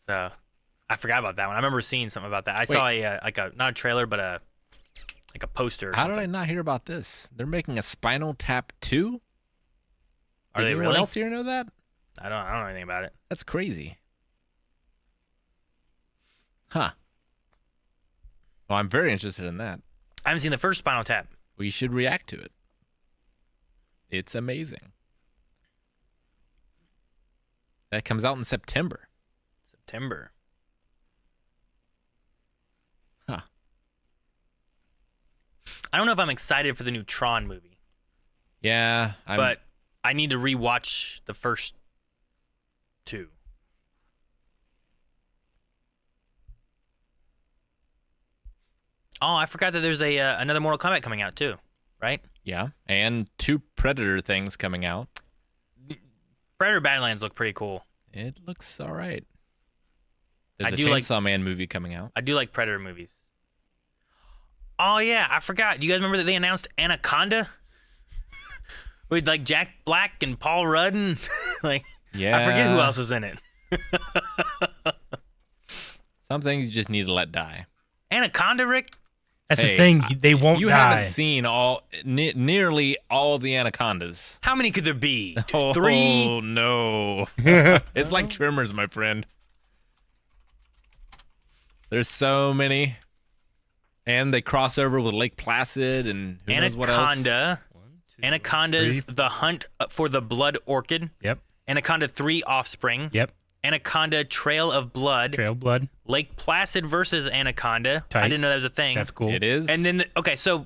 So I forgot about that one. I remember seeing something about that. I saw a not a trailer, but a poster. Or How something. did I not hear about this? They're making a Spinal Tap 2. Are Did they anyone really? else here know that? I don't know anything about it. That's crazy. Huh. Well, I'm very interested in that. I haven't seen the first Spinal Tap. We should react to it. It's amazing. That comes out in September. September. Huh. I don't know if I'm excited for the new Tron movie, Yeah, but I need to rewatch the first two. Oh, I forgot that there's another Mortal Kombat coming out too, right? yeah, and 2 Predator things coming out. Predator Badlands look pretty cool. It looks all right. There's I a do like- Chainsaw Man movie coming out. I do like Predator movies. Oh yeah, I forgot. Do you guys remember that they announced Anaconda with like Jack Black and Paul Rudd and like Yeah. I forget who else was in it. Some things you just need to let die. Anaconda, Rick? That's Hey, the thing. They won't You die. haven't seen nearly all of the anacondas. How many could there be? Oh, 3? no. It's like Tremors, my friend. There's so many. And they cross over with Lake Placid and who knows what else. Anaconda. Anaconda's The Hunt for the Blood Orchid. Yep. Anaconda 3 Offspring. Yep. Anaconda Trail of Blood. Trail of Blood. Lake Placid versus Anaconda. Tight. I didn't know that was a thing. That's cool. It is. And then, okay, so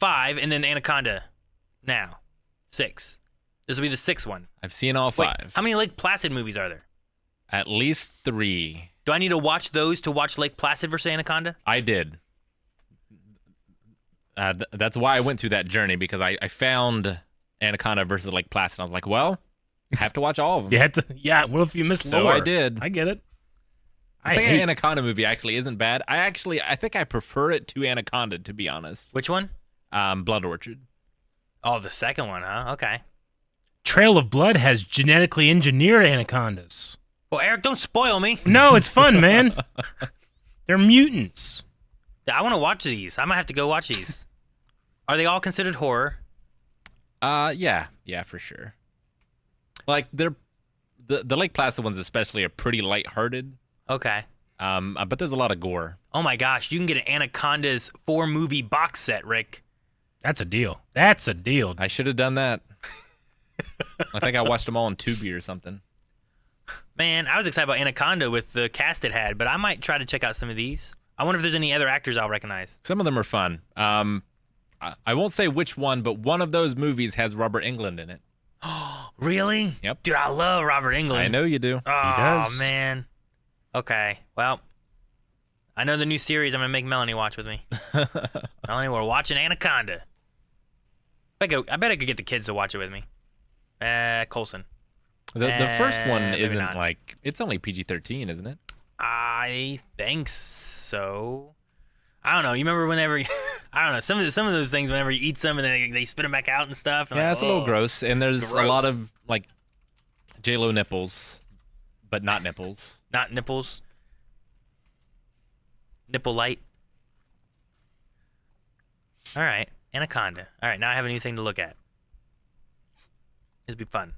5, and then Anaconda. Now, 6. This will be the 6th one. I've seen all Wait, 5. how many Lake Placid movies are there? At least 3. Do I need to watch those to watch Lake Placid versus Anaconda? I did. That's why I went through that journey, because I found Anaconda versus Lake Placid. I was like, well, I have to watch all of them. You had to. Yeah. What if you missed So lore? I did. I get it. The I second hate- Anaconda movie actually isn't bad. I think I prefer it to Anaconda, to be honest. Which one? Blood Orchard. Oh, the second one, huh? Okay. Trail of Blood has genetically engineered anacondas. Well, Eric, don't spoil me. No, it's fun, man. They're mutants. I want to watch these. I might have to go watch these. Are they all considered horror? Yeah, for sure. Like the Lake Placid ones especially are pretty lighthearted. Okay. But there's a lot of gore. Oh my gosh, you can get an Anaconda's 4-movie box set, Rick. That's a deal. That's a deal. I should have done that. I think I watched them all in Tubi or something. Man, I was excited about Anaconda with the cast it had, but I might try to check out some of these. I wonder if there's any other actors I'll recognize. Some of them are fun. I won't say which one, but one of those movies has Robert Englund in it. Really? Yep. Dude, I love Robert Englund. I know you do. Oh, does. man. Okay, well, I know the new series I'm going to make Melanie watch with me. Melanie, we're watching Anaconda. I bet I could get the kids to watch it with me. Coulson. The first one maybe isn't not. like, it's only PG-13, isn't it? I think so. I don't know. You remember whenever I don't know, some of those things whenever you eat some and then they spit them back out and stuff. And Yeah, like, it's a little oh. gross, and there's a Gross. lot of like J-Lo nipples, but not nipples. Not nipples. Nipple light. All right, Anaconda. All right, now I have a new thing to look at. This will be fun.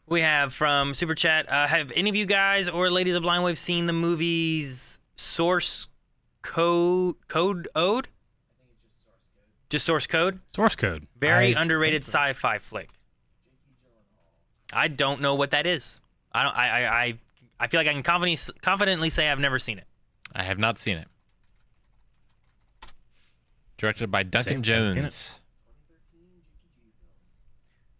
We have from Super Chat. Have any of you guys or Ladies of Blind Wave seen the movies Source Code? Code Ode? Just Source Code. Source code. Very I underrated think so. sci-fi flick. I don't know what that is. I feel like I can confidently say I've never seen it. I have not seen it. Directed by Duncan Same, I've seen Jones.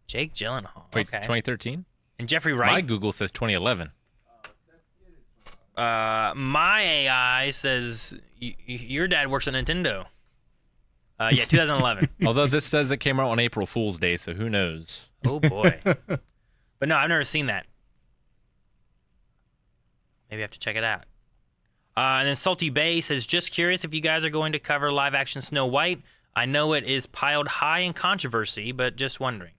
Jake Gyllenhaal. Wait, Okay. 2013? And Jeffrey My Wright. Google says 2011. My AI says your dad works at Nintendo. Yeah, 2011. Although this says it came out on April Fool's Day, so who knows? Oh boy. But no, I've never seen that. Maybe I have to check it out. And then Salty Bay says, just curious if you guys are going to cover live action Snow White. I know it is piled high in controversy, but just wondering.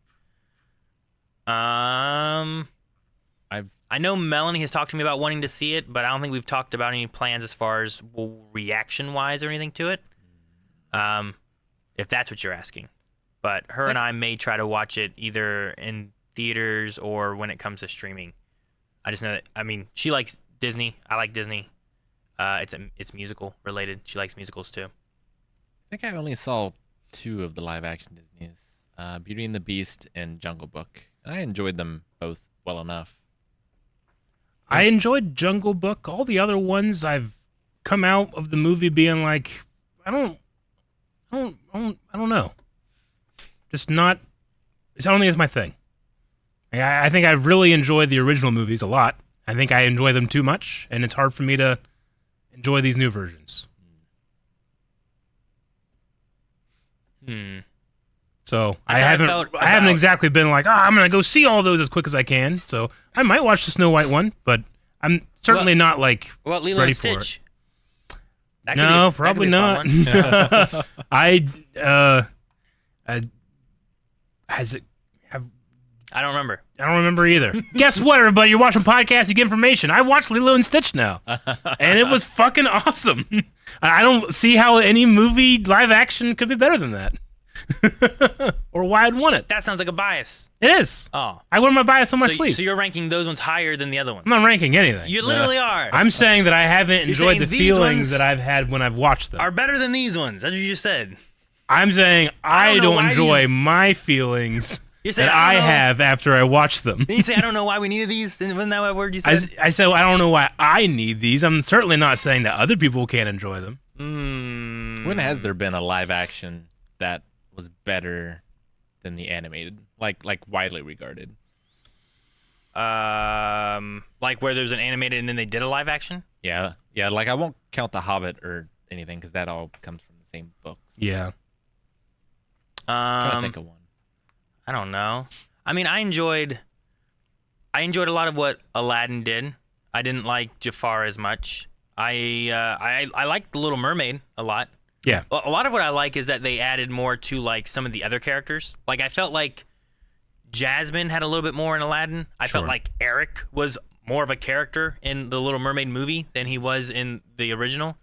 I know Melanie has talked to me about wanting to see it, but I don't think we've talked about any plans as far as reaction-wise or anything to it. If that's what you're asking. But her and I may try to watch it either in theaters or when it comes to streaming. I just know that, I mean, she likes Disney. I like Disney. It's musical related. She likes musicals too. I think I only saw 2 of the live action Disneys, Beauty and the Beast and Jungle Book. And I enjoyed them both well enough. I enjoyed Jungle Book. All the other ones, I've come out of the movie being like, I don't know. Just not. I don't think it's my thing. I think I really enjoyed the original movies a lot. I think I enjoy them too much, and it's hard for me to enjoy these new versions. So I haven't exactly been like, I'm gonna go see all those as quick as I can. So I might watch the Snow White one, but I'm certainly not like Lilo ready and Stitch? for it. No, probably not. I don't remember. I don't remember either. Guess what, everybody? You're watching podcasts, you get information. I watched Lilo and Stitch now, and it was fucking awesome. I don't see how any movie live action could be better than that. Or why I'd want it. That sounds like a bias. It is. Oh. I wear my bias on my sleeve. So you're ranking those ones higher than the other ones? I'm not ranking anything. You literally are. I'm saying that I haven't enjoyed the feelings that I've had when I've watched them. Are better than these ones. That's what you just said. I'm saying I don't enjoy my feelings that I have after I watch them. Then you say, I don't know why we needed these? Wasn't that what word you said? I said, I don't know why I need these. I'm certainly not saying that other people can't enjoy them. When has there been a live action that was better than the animated? Like widely regarded? Like where there's an animated and then they did a live action? Yeah. Like I won't count The Hobbit or anything because that all comes from the same book. Yeah. I'm trying to think of one. I don't know. I mean, I enjoyed a lot of what Aladdin did. I didn't like Jafar as much. I liked The Little Mermaid a lot. Yeah. A lot of what I like is that they added more to like some of the other characters. Like I felt like Jasmine had a little bit more in Aladdin. I felt like Eric was more of a character in the Little Mermaid movie than he was in the original.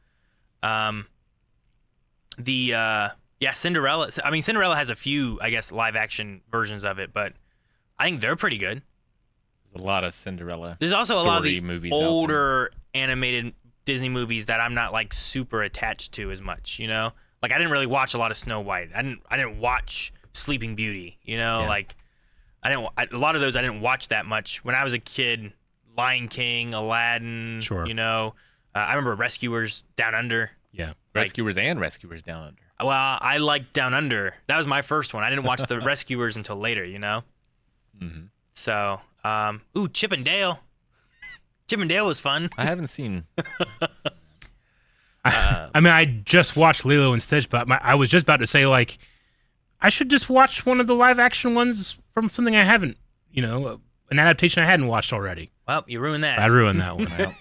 Cinderella. I mean, Cinderella has a few, I guess, live action versions of it, but I think they're pretty good. There's a lot of Cinderella. There's also a lot of the movies older animated Disney movies that I'm not like super attached to as much, you know? Like I didn't really watch a lot of Snow White. I didn't watch Sleeping Beauty, you know? Yeah. Like a lot of those I didn't watch that much. When I was a kid, Lion King, Aladdin, you know? I remember Rescuers Down Under. Yeah. Rescuers and Rescuers Down Under. Well, I liked Down Under. That was my first one. I didn't watch the Rescuers until later, you know? Mm-hmm. So, Chip and Dale. Chip and Dale was fun. I haven't seen. I mean, I just watched Lilo and Stitch, but I was just about to say, like, I should just watch one of the live action ones from something I haven't, you know, an adaptation I hadn't watched already. Well, you ruined that. I ruined that one.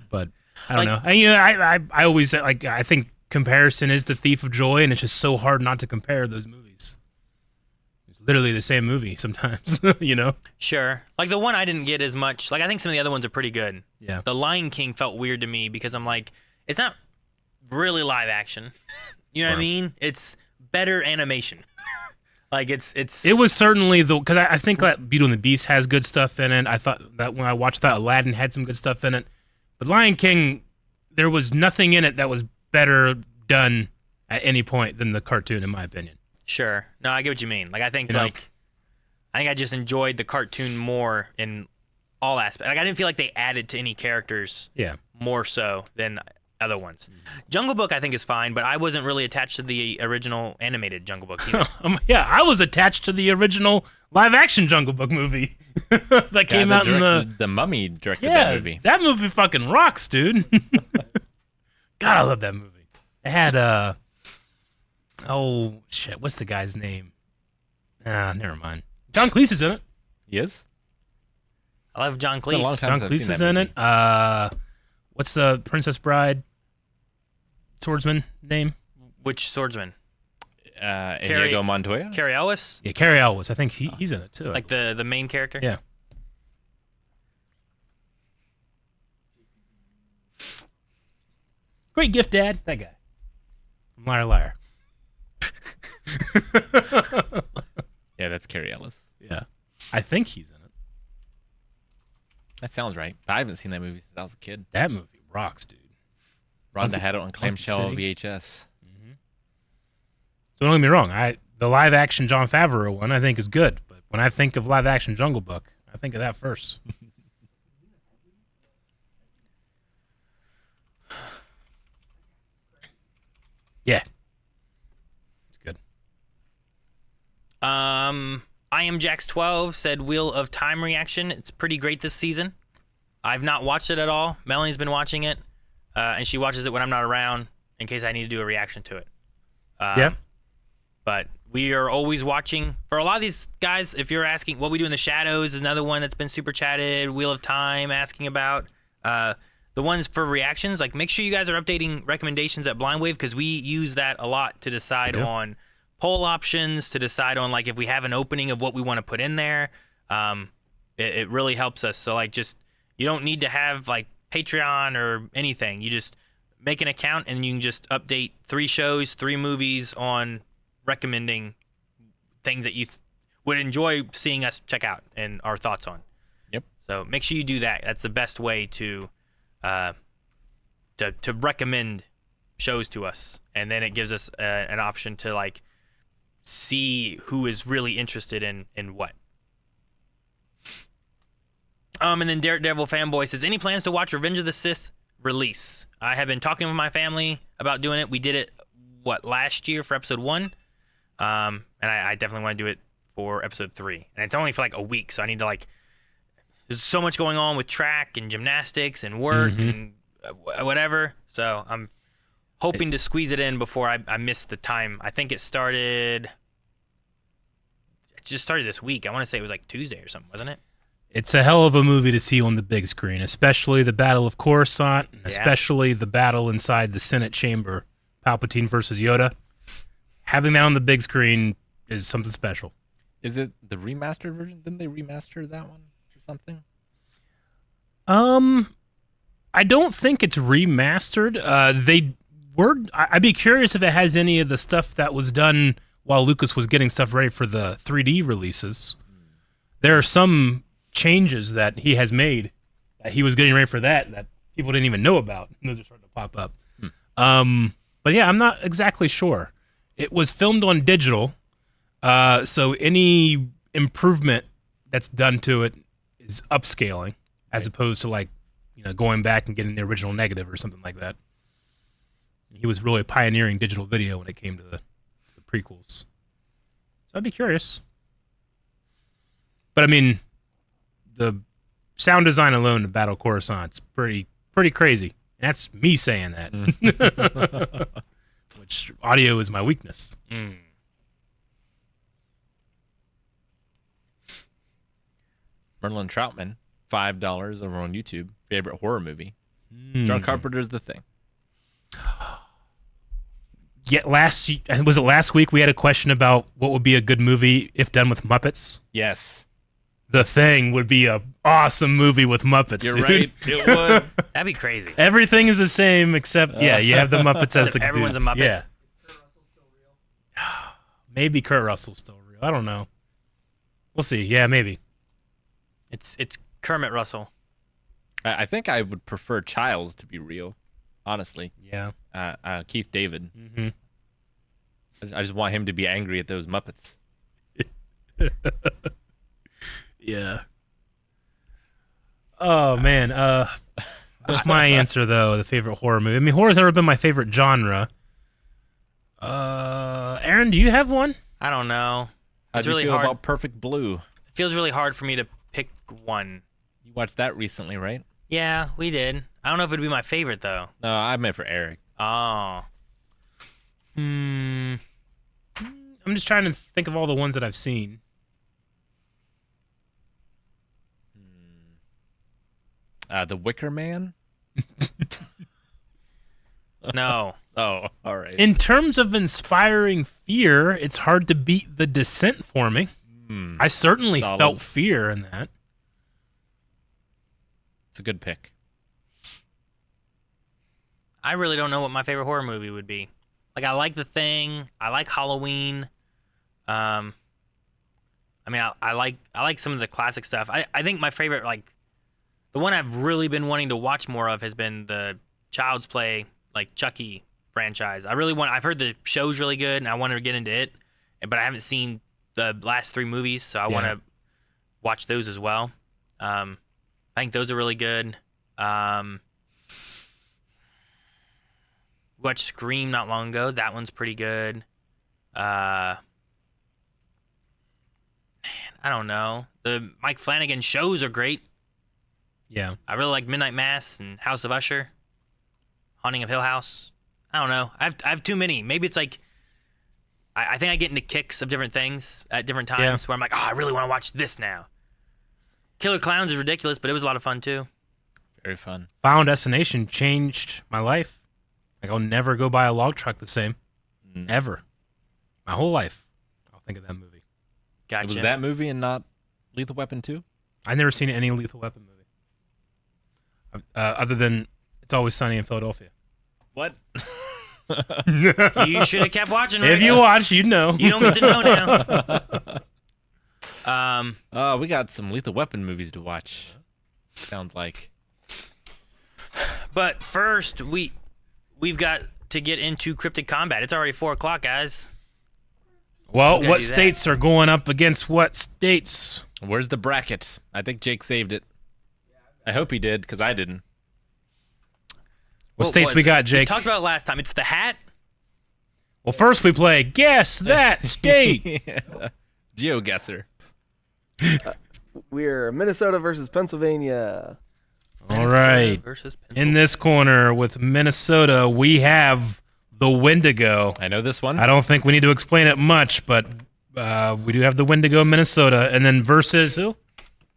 But I don't know. And, I always, like, I think comparison is the thief of joy, and it's just so hard not to compare those movies. It's literally the same movie sometimes, you know? Sure. Like, the one I didn't get as much, like, I think some of the other ones are pretty good. Yeah. The Lion King felt weird to me because I'm like, it's not really live action. You know what I mean? It's better animation. Like, it was certainly because I think that Beauty and the Beast has good stuff in it. I thought that when I watched that, Aladdin had some good stuff in it. But Lion King, there was nothing in it that was better done at any point than the cartoon, in my opinion. Sure. No, I get what you mean. Like, I think I just enjoyed the cartoon more in all aspects. Like, I didn't feel like they added to any characters more so than other ones. Jungle Book, I think, is fine, but I wasn't really attached to the original animated Jungle Book either. I was attached to the original live-action Jungle Book movie that came out in the Mummy directed that movie. That movie fucking rocks, dude. God, I love that movie. It had what's the guy's name? Never mind. John Cleese is in it. He is? I love John Cleese. It's been a long time John Cleese is in it. What's the Princess Bride swordsman name? Which swordsman? Inigo Montoya. Carrie Ellis, Yeah, Carrie Elwes. I think he's in it too. like the main character. Yeah. Great gift, Dad. That guy. From Liar Liar. Yeah, that's Carrie Ellis. Yeah. I think he's in it. That sounds right. But I haven't seen that movie since I was a kid. That movie rocks, dude. Rhonda had it on clamshell City. VHS. So don't get me wrong. The live action Jon Favreau one I think is good, but when I think of live action Jungle Book, I think of that first. Yeah. It's good. I am Jax12 said Wheel of Time reaction. It's pretty great this season. I've not watched it at all. Melanie's been watching it, and she watches it when I'm not around in case I need to do a reaction to it. Yeah. But we are always watching. For a lot of these guys, if you're asking what we do in the shadows, is another one that's been super chatted. Wheel of Time asking about. The ones for reactions, like make sure you guys are updating recommendations at Blind Wave because we use that a lot to decide on poll options, to decide on like if we have an opening of what we want to put in there. It really helps us. So like just you don't need to have like Patreon or anything. You just make an account and you can just update 3 shows, 3 movies on recommending things that you would enjoy seeing us check out and our thoughts on. Yep. So make sure you do that. That's the best way to recommend shows to us, and then it gives us an option to like see who is really interested in what. And then Daredevil Fanboy says, any plans to watch Revenge of the Sith release? I have been talking with my family about doing it. We did it last year for episode 1, and I definitely want to do it for episode 3, and it's only for like a week, so I need to like. There's so much going on with track and gymnastics and work and whatever. So I'm hoping to squeeze it in before I miss the time. I think it just started this week. I want to say it was like Tuesday or something, wasn't it? It's a hell of a movie to see on the big screen, especially the Battle of Coruscant, and especially the battle inside the Senate chamber, Palpatine versus Yoda. Having that on the big screen is something special. Is it the remastered version? Didn't they remaster that one? Something? I don't think it's remastered. I'd be curious if it has any of the stuff that was done while Lucas was getting stuff ready for the 3D releases. There are some changes that he has made that he was getting ready for that people didn't even know about. And those are starting to pop up. But yeah, I'm not exactly sure. It was filmed on digital, so any improvement that's done to it is upscaling as opposed to like, going back and getting the original negative or something like that. He was really pioneering digital video when it came to the prequels. So I'd be curious. But I mean, the sound design alone of Battle Coruscant's pretty crazy. And that's me saying that. Which audio is my weakness. Merlin Troutman, $5 over on YouTube. Favorite horror movie? John Carpenter's The Thing. Yeah, was it last week we had a question about what would be a good movie if done with Muppets? Yes. The Thing would be a awesome movie with Muppets, You're dude. right. It would. That'd be crazy. Everything is the same except, you have the Muppets as the everyone's dudes. a Muppet. Yeah. Maybe Kurt Russell's still real. I don't know. We'll see. Yeah, maybe. It's Kermit Russell. I think I would prefer Childs to be real, honestly. Yeah. Keith David. Mm-hmm. I just want him to be angry at those Muppets. Yeah. Oh, man. What's my answer, though? The favorite horror movie? I mean, horror's never been my favorite genre. Aaron, do you have one? I don't know. How'd It's you really feel hard. about Perfect Blue? It feels really hard for me to pick one. You watched that recently, right? Yeah, we did. I don't know if it'd be my favorite though. No, I meant for Eric. Oh. I'm just trying to think of all the ones that I've seen. The Wicker Man? No. Oh, all right. In terms of inspiring fear, it's hard to beat The Descent for me. I certainly Solid. felt fear in that. It's a good pick. I really don't know what my favorite horror movie would be. Like, I like The Thing. I like Halloween. I mean, I like some of the classic stuff. I think my favorite, like, the one I've really been wanting to watch more of has been the Child's Play, like, Chucky franchise. I've heard the show's really good, and I want to get into it, but I haven't seen the last 3 movies, so I want to watch those as well. I think those are really good. Watched Scream not long ago. That one's pretty good. Man, I don't know. The Mike Flanagan shows are great. Yeah. I really like Midnight Mass and House of Usher, Haunting of Hill House. I don't know. I have too many. Maybe it's like I think I get into kicks of different things at different times where I'm like, oh, I really want to watch this now. Killer Clowns is ridiculous, but it was a lot of fun too. Very fun. Final Destination changed my life. Like, I'll never go buy a log truck the same. Ever. My whole life. I'll think of that movie. Gotcha. It was that movie and not Lethal Weapon 2? I've never seen any Lethal Weapon movie. Other than It's Always Sunny in Philadelphia. What? You should have kept watching. If you watch, you know. You don't get to know now. We got some Lethal Weapon movies to watch. Sounds like. But first, we've got to get into Cryptic Combat. It's already 4:00, guys. Well, gotta what do that. states are going up against what states? Where's the bracket? I think Jake saved it. I hope he did, because I didn't. What states we got, Jake? We talked about it last time. It's the hat. Well, first we play Guess That State. GeoGuessr. We're Minnesota versus Pennsylvania. All right. Versus In this corner with Minnesota, we have the Wendigo. I know this one. I don't think we need to explain it much, but we do have the Wendigo, Minnesota. And then versus who?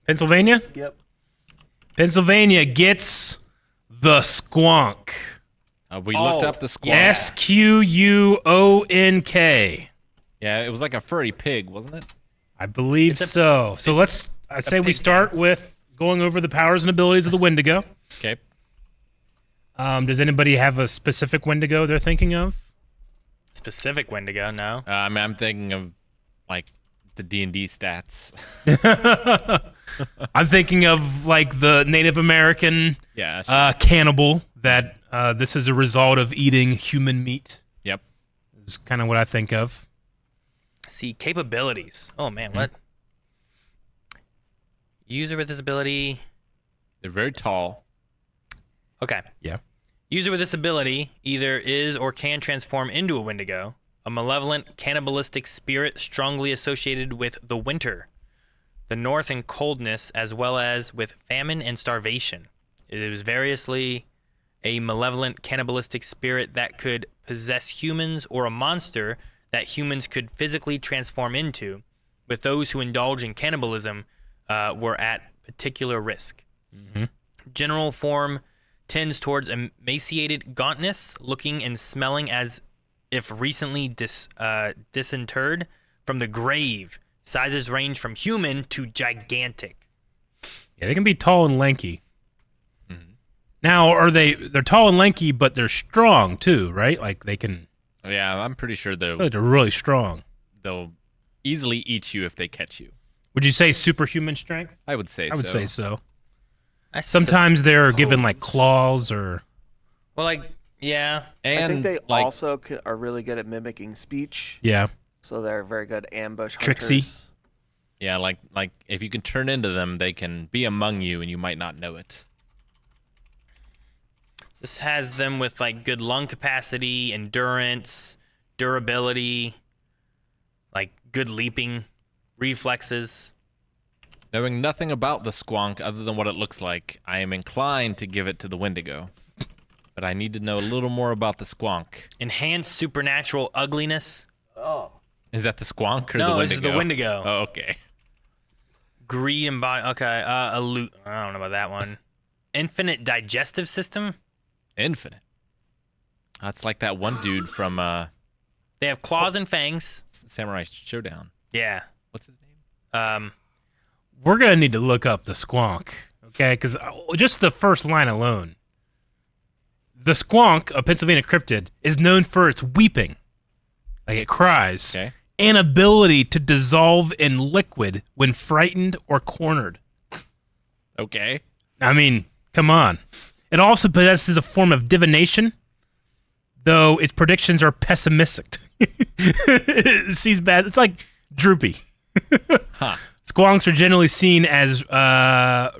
Pennsylvania? Yep. Pennsylvania gets the Squonk. We looked up the squad. Squonk. Yeah, it was like a furry pig, wasn't it? I believe so. So I'd say we start with going over the powers and abilities of the Wendigo. Okay. Does anybody have a specific Wendigo they're thinking of? Specific Wendigo, no. I mean, I'm thinking of like the D&D stats. I'm thinking of like the Native American Yeah. cannibal that this is a result of eating human meat. Yep. Is kind of what I think of. See, capabilities. Oh, man, what? User with this ability. They're very tall. Okay. Yeah. User with this ability either is or can transform into a Wendigo, a malevolent, cannibalistic spirit strongly associated with the winter, the north and coldness, as well as with famine and starvation. It is variously a malevolent, cannibalistic spirit that could possess humans or a monster that humans could physically transform into, with those who indulge in cannibalism were at particular risk. Mm-hmm. General form tends towards emaciated gauntness, looking and smelling as if recently disinterred from the grave. Sizes range from human to gigantic. Yeah, they can be tall and lanky. Mm-hmm. Now, they're tall and lanky, but they're strong too, right? Like they can. Yeah, I'm pretty sure I feel like they're really strong. they'll easily eat you if they catch you. Would you say superhuman strength? I would say so. I would say so. I Sometimes they're given like claws or. Well, like, yeah. And I think they like, also are really good at mimicking speech. Yeah. So they're very good ambush Tricksy. hunters. yeah, like if you can turn into them, they can be among you and you might not know it. This has them with like good lung capacity, endurance, durability, like good leaping reflexes. Knowing nothing about the Squonk other than what it looks like, I am inclined to give it to the Wendigo. But I need to know a little more about the Squonk. Enhanced supernatural ugliness. Oh. Is that the Squonk or No, the Wendigo? this is the Wendigo. Oh, okay. Greed and body. Okay, I don't know about that one. Infinite digestive system. Infinite. That's like that one dude from They have claws and fangs. Samurai Showdown. Yeah. What's his name? We're gonna need to look up the squonk, okay? Because just the first line alone, the squonk, a Pennsylvania cryptid, is known for its weeping, like it cries, Okay. and ability to dissolve in liquid when frightened or cornered. Okay. I mean, come on. It also possesses a form of divination, though its predictions are pessimistic. It sees bad. It's like droopy. Huh. Squonks are generally seen as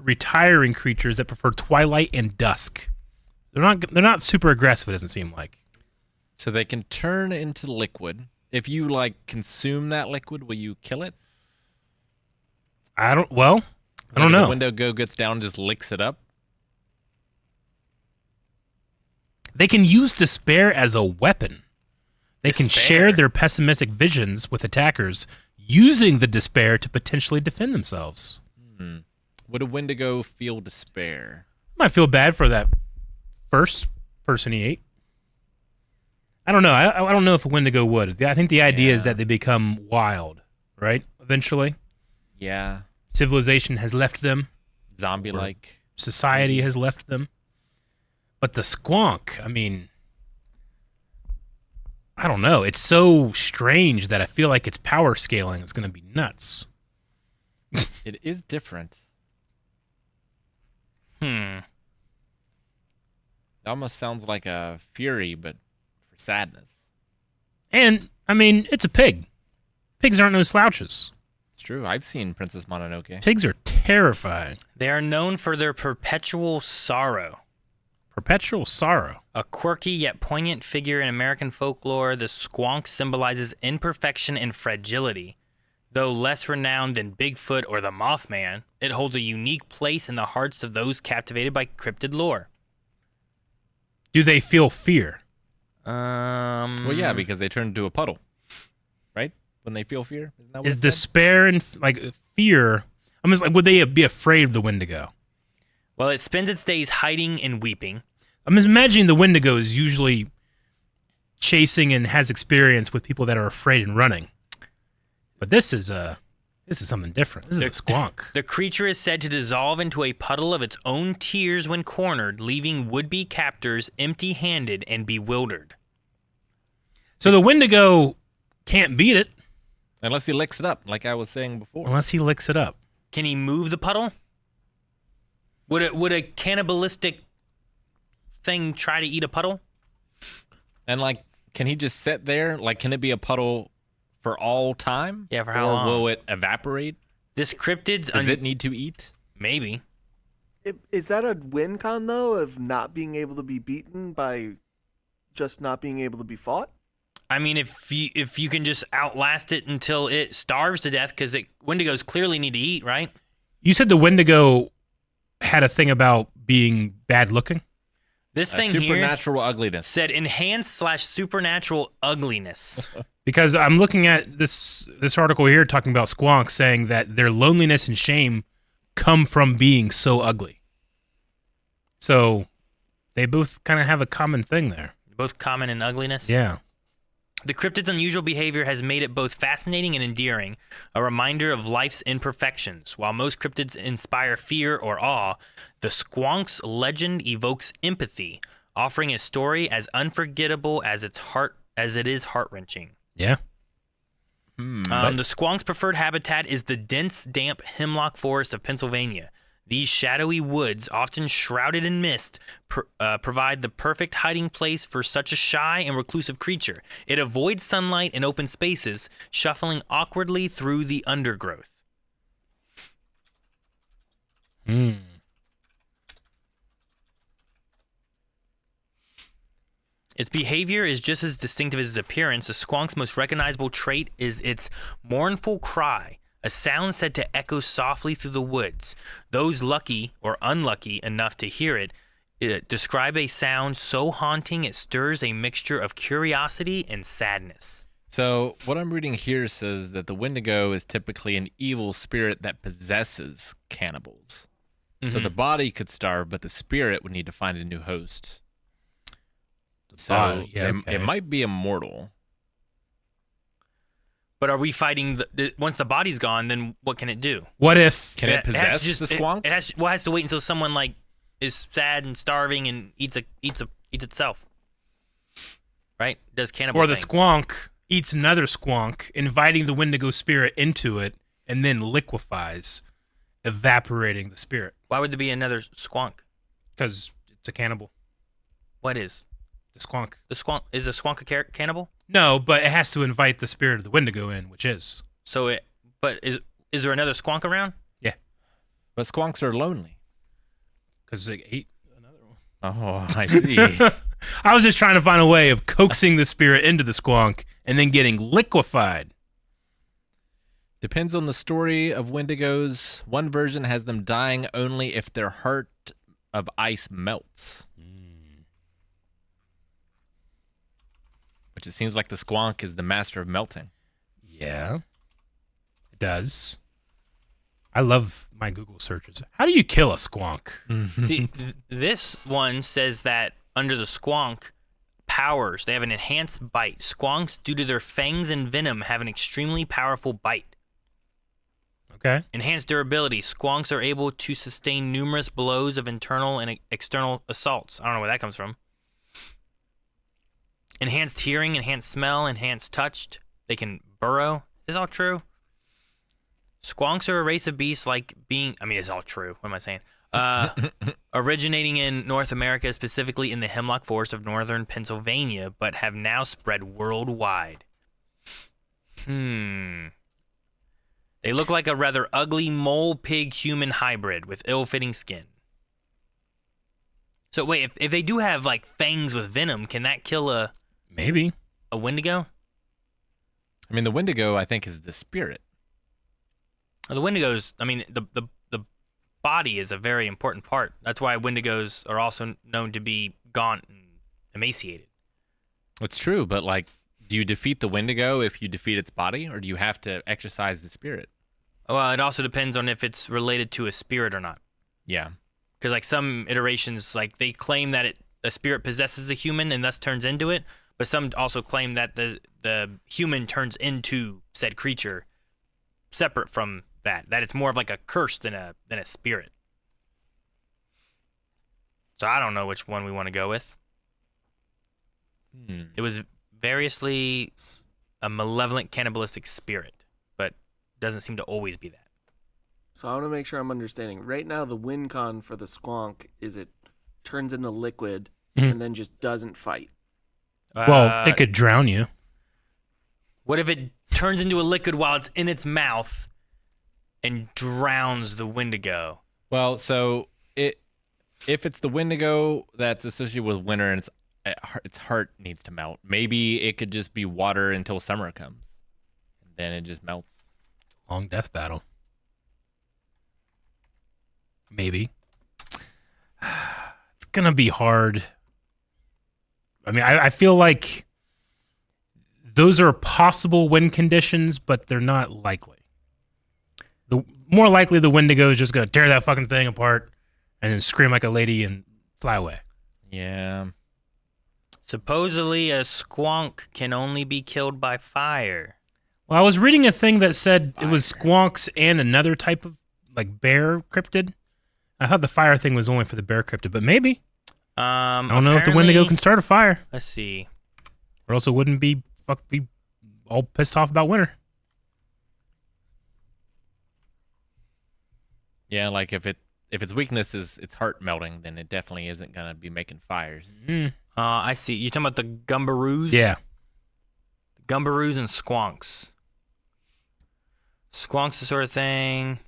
retiring creatures that prefer twilight and dusk. They're not super aggressive, it doesn't seem like. So they can turn into liquid. If you like consume that liquid, will you kill it? I don't know. The window go gets down and just licks it up. They can use despair as a weapon. They can share their pessimistic visions with attackers, using the despair to potentially defend themselves. Would a Wendigo feel despair? Might feel bad for that first person he ate. I don't know. I don't know if a Wendigo would. I think the idea is that they become wild, right? Eventually. Yeah. Civilization has left them. Zombie-like. Society has left them. But the squonk, I mean, I don't know. It's so strange that I feel like its power scaling is going to be nuts. It is different. Hmm. It almost sounds like a fury, but for sadness. And, I mean, it's a pig. Pigs aren't no slouches. It's true. I've seen Princess Mononoke. Pigs are terrifying. They are known for their perpetual sorrow. Perpetual sorrow. A quirky yet poignant figure in American folklore, the squonk symbolizes imperfection and fragility. Though less renowned than Bigfoot or the Mothman, it holds a unique place in the hearts of those captivated by cryptid lore. Do they feel fear? Well, yeah, because they turn into a puddle, right? When they feel fear. Isn't that what Is it said? despair and fear? I'm just like, would they be afraid of the Wendigo? Well, it spends its days hiding and weeping. I'm just imagining the Wendigo is usually chasing and has experience with people that are afraid and running. But this is something different. This is a squonk. The creature is said to dissolve into a puddle of its own tears when cornered, leaving would-be captors empty-handed and bewildered. So the Wendigo can't beat it Unless he licks it up, like I was saying before. unless he licks it up. Can he move the puddle? Would a cannibalistic thing try to eat a puddle? And like, can he just sit there? Like, can it be a puddle for all time? Yeah, for how or long? will it evaporate? This cryptid's... Does it need to eat? Maybe. Is that a win con, though, of not being able to be beaten by just not being able to be fought? I mean, if you can just outlast it until it starves to death, because Wendigos clearly need to eat, right? You said the Wendigo had a thing about being bad looking? This thing here Supernatural ugliness. said enhanced/supernatural ugliness. Because I'm looking at this article here talking about squonks saying that their loneliness and shame come from being so ugly. So they both kind of have a common thing there. Both common in ugliness. Yeah. The cryptid's unusual behavior has made it both fascinating and endearing, a reminder of life's imperfections. While most cryptids inspire fear or awe, the squonk's legend evokes empathy, offering a story as unforgettable as it is heart-wrenching. Yeah. The squonk's preferred habitat is the dense, damp hemlock forest of Pennsylvania. These shadowy woods, often shrouded in mist, provide the perfect hiding place for such a shy and reclusive creature. It avoids sunlight and open spaces, shuffling awkwardly through the undergrowth. Its behavior is just as distinctive as its appearance. The squonk's most recognizable trait is its mournful cry, a sound said to echo softly through the woods. Those lucky or unlucky enough to hear it describe a sound so haunting it stirs a mixture of curiosity and sadness. So what I'm reading here says that the Wendigo is typically an evil spirit that possesses cannibals. So the body could starve, but the spirit would need to find a new host. So yeah, it might be immortal. But are we fighting once the body's gone? Then what can it do? What if Can it possess the squonk? It has to wait until someone like is sad and starving and eats itself, right? Does cannibal or the things. squonk eats another squonk, inviting the Wendigo spirit into it, and then liquefies, evaporating the spirit Why would there be another squonk? because it's a cannibal. What is The squonk. the squonk? Is a squonk a cannibal? No, but it has to invite the spirit of the Wendigo in, which is. But is there another squonk around? Yeah, But squonks are lonely. because they ate another one. Oh, I see. I was just trying to find a way of coaxing the spirit into the squonk and then getting liquefied. Depends on the story of Wendigos. One version has them dying only if their heart of ice melts. Which it seems like the squonk is the master of melting. Yeah, it does. I love my Google searches. How do you kill a squonk? See, this one says that under the squonk powers, they have an enhanced bite. Squonks, due to their fangs and venom, have an extremely powerful bite. Okay. Enhanced durability. Squonks are able to sustain numerous blows of internal and external assaults. I don't know where that comes from. Enhanced hearing, enhanced smell, enhanced touch. They can burrow. Is this all true? Squonks are a race of beasts it's all true. What am I saying? Originating in North America, specifically in the hemlock forest of northern Pennsylvania, but have now spread worldwide. They look like a rather ugly mole-pig-human hybrid with ill-fitting skin. So wait, if they do have like fangs with venom, can that kill a Maybe. Wendigo? I mean, the Wendigo, I think, is the spirit. The Wendigos, the body is a very important part. That's why Wendigos are also known to be gaunt and emaciated. It's true, but like, do you defeat the Wendigo if you defeat its body, or do you have to exercise the spirit? Well, it also depends on if it's related to a spirit or not. Yeah. Because like some iterations, like they claim that a spirit possesses the human and thus turns into it, but some also claim that the human turns into said creature separate from that it's more of like a curse than a spirit. So I don't know which one we want to go with. It was variously a malevolent cannibalistic spirit, but doesn't seem to always be that. So I want to make sure I'm understanding. Right now, the win con for the squonk is it turns into liquid and then just doesn't fight. Well, it could drown you. What if it turns into a liquid while it's in its mouth and drowns the Wendigo? Well, so if it's the Wendigo that's associated with winter and its heart needs to melt, maybe it could just be water until summer comes, and then it just melts. Long death battle. Maybe. It's gonna be hard. I mean, I feel like those are possible win conditions, but they're not likely. The more likely the Wendigo is just gonna tear that fucking thing apart and then scream like a lady and fly away. Yeah. Supposedly, a squonk can only be killed by fire. Well, I was reading a thing that said it was squonks and another type of like bear cryptid. I thought the fire thing was only for the bear cryptid, but maybe. I don't know if the Wendigo can start a fire. Let's see. Or else it wouldn't be all pissed off about winter. Yeah, like if its weakness is its heart melting, then it definitely isn't gonna be making fires. I see. You're talking about the gumbaroos? Yeah. Gumbaroos and squonks. Squonks the sort of thing.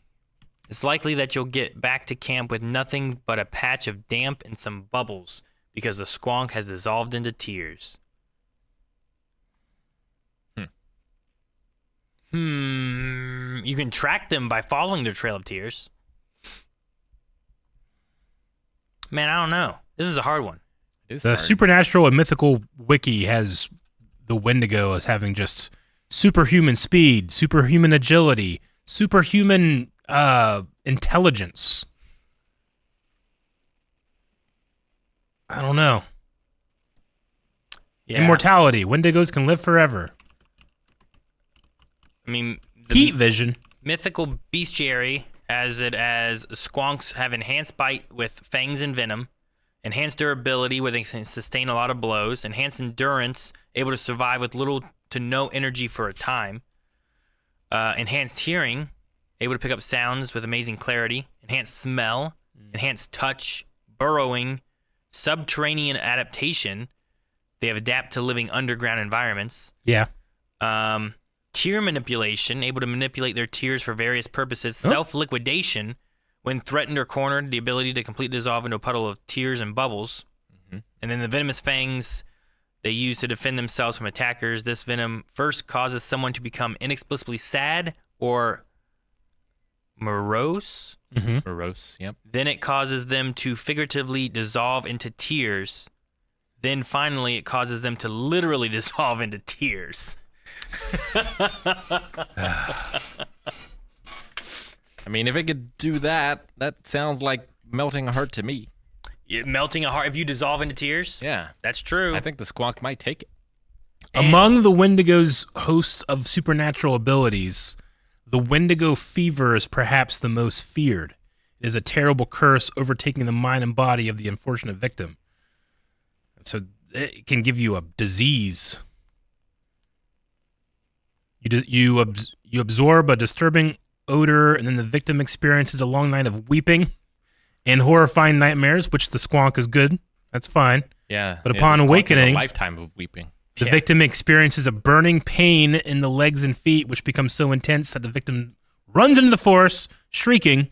It's likely that you'll get back to camp with nothing but a patch of damp and some bubbles because the squonk has dissolved into tears. You can track them by following their trail of tears. Man, I don't know. This is a hard one. The Supernatural and Mythical Wiki has the Wendigo as having just superhuman speed, superhuman agility, superhuman intelligence. I don't know. Yeah. Immortality. Wendigos can live forever. I mean, Heat vision. mythical bestiary has it as squonks have enhanced bite with fangs and venom, enhanced durability where they can sustain a lot of blows, enhanced endurance, able to survive with little to no energy for a time, enhanced hearing, able to pick up sounds with amazing clarity, enhanced smell, enhanced touch, burrowing, subterranean adaptation. They have adapt to living underground environments. Yeah. Tear manipulation, able to manipulate their tears for various purposes. Self-liquidation, when threatened or cornered, the ability to completely dissolve into a puddle of tears and bubbles. And then the venomous fangs they use to defend themselves from attackers. This venom first causes someone to become inexplicably sad or morose. Morose, yep. Then it causes them to figuratively dissolve into tears. Then finally it causes them to literally dissolve into tears. I mean, if it could do that, that sounds like melting a heart to me. Melting a heart if you dissolve into tears? Yeah. That's true. I think the squonk might take it. Among the Wendigo's host of supernatural abilities, the Wendigo fever is perhaps the most feared. It is a terrible curse overtaking the mind and body of the unfortunate victim. So it can give you a disease. You absorb a disturbing odor, and then the victim experiences a long night of weeping and horrifying nightmares, which the squonk is good. That's fine. Yeah. But yeah, upon the squonk is awakening, a lifetime of weeping. the victim experiences a burning pain in the legs and feet, which becomes so intense that the victim runs into the forest, shrieking,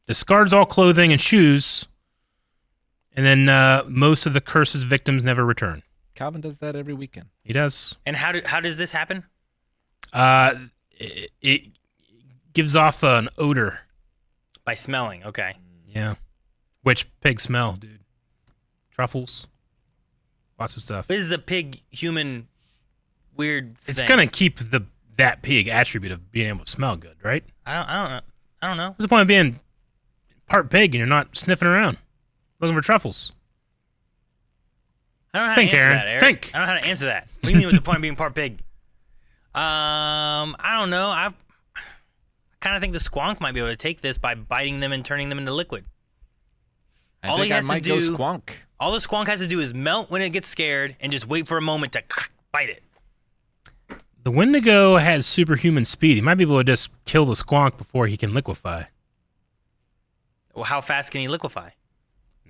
discards all clothing and shoes, and then most of the curse's victims never return. Calvin does that every weekend. He does. And how does this happen? It gives off an odor. By smelling, okay. Yeah. Which pig smell, dude? Truffles. Lots of stuff. This is a pig-human weird It's thing. gonna keep that pig attribute of being able to smell good, right? I don't know. I don't know. What's the point of being part pig and you're not sniffing around looking for truffles? I don't know how Think, to answer Aaron. that, Eric. Think. I don't know how to answer that. What do you mean with the point of being part pig? I don't know. I kind of think the squonk might be able to take this by biting them and turning them into liquid. I All think he I has to might go do- squonk. All the squonk has to do is melt when it gets scared and just wait for a moment to bite it. The Wendigo has superhuman speed. He might be able to just kill the squonk before he can liquefy. Well, how fast can he liquefy?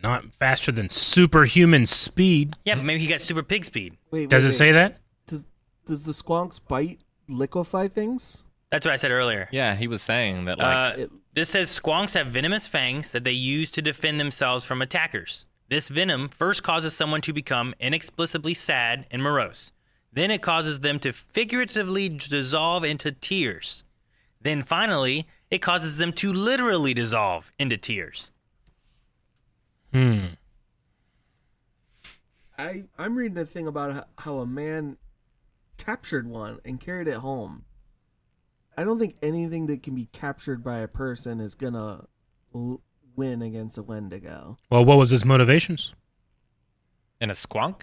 Not faster than superhuman speed. Yeah, but maybe he got super pig speed. Wait, Does it say that? Does the squonk's bite liquefy things? That's what I said earlier. Yeah, he was saying that, like, This says squonks have venomous fangs that they use to defend themselves from attackers. This venom first causes someone to become inexplicably sad and morose. Then it causes them to figuratively dissolve into tears. Then finally, it causes them to literally dissolve into tears. I'm reading a thing about how a man captured one and carried it home. I don't think anything that can be captured by a person is gonna win against a Wendigo. Well, what was his motivations? in a squonk?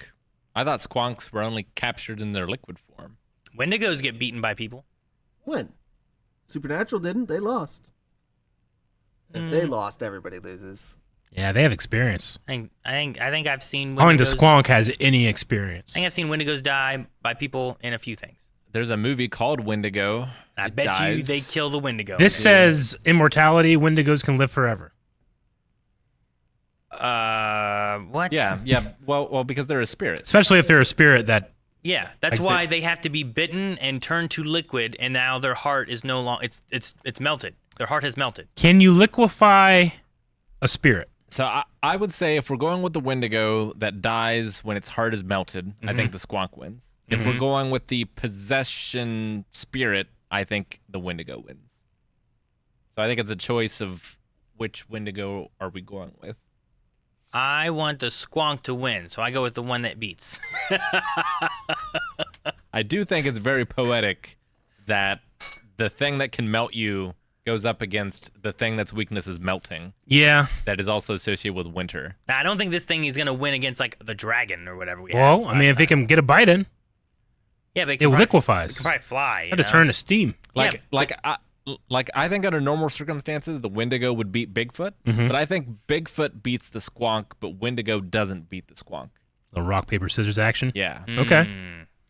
I thought squonks were only captured in their liquid form. Wendigos get beaten by people. When? Supernatural didn't. They lost. If they lost, everybody loses. Yeah, they have experience. I think I've seen. I don't think the Wendigos- squonk has any experience. I think I've seen Wendigos die by people in a few things. There's a movie called Wendigo. I It bet you dies. they kill the Wendigo. This says immortality. Wendigos can live forever. What? Yeah. Well, because they're a spirit. Especially if they're a spirit that. Yeah, that's Like why they have to be bitten and turned to liquid, and now their heart is no longer. It's melted. Their heart has melted. Can you liquefy a spirit? So I would say if we're going with the Wendigo that dies when its heart is melted, I think the squonk wins. If we're going with the possession spirit, I think the Wendigo wins. So I think it's a choice of which Wendigo are we going with. I want the squonk to win, so I go with the one that beats. I do think it's very poetic that the thing that can melt you goes up against the thing that's weakness is melting. Yeah. That is also associated with winter. Now, I don't think this thing is gonna win against like the dragon or whatever we had. Well, I mean, if it can get a bite in, yeah, but it liquefies. It can probably fly. Had to turn to steam. I think under normal circumstances, the Wendigo would beat Bigfoot, Mhm. but I think Bigfoot beats the Squonk, but Wendigo doesn't beat the Squonk. The rock, paper, scissors action. Yeah. Okay.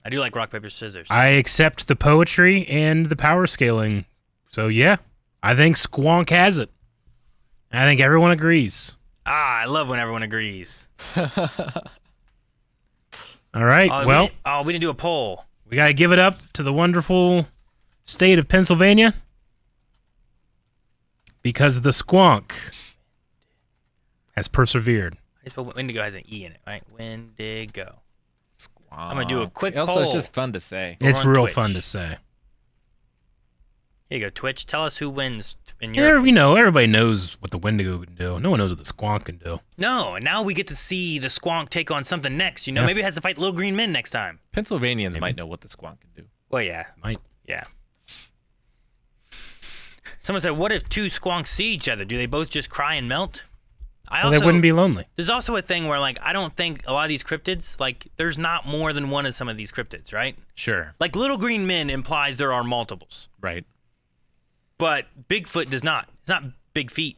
I do like rock paper scissors. I accept the poetry and the power scaling. So, yeah, I think Squonk has it. I think everyone agrees. I love when everyone agrees. All right, well, we didn't do a poll. we got to give it up to the wonderful state of Pennsylvania because the Squonk has persevered. I just put Wendigo has an E in it, right? Wendigo. Squonk. I'm gonna do a quick Also, poll. it's just fun to say. We're It's on real Twitch. fun to say. Here you go, Twitch. Tell us who wins in your. Everybody knows what the Wendigo can do. No one knows what the Squonk can do. No, and now we get to see the Squonk take on something next. Yeah. Maybe it has to fight Little Green Men next time. Pennsylvanians might know what the Squonk can do. Well, yeah, Might. yeah. Someone said, "What if two Squonks see each other? Do they both just cry and melt?" Well, they wouldn't be lonely. There's also a thing where, like, I don't think a lot of these cryptids, like, there's not more than one of some of these cryptids, right? Sure. Like, Little Green Men implies there are multiples, Right. but Bigfoot does not. It's not big feet.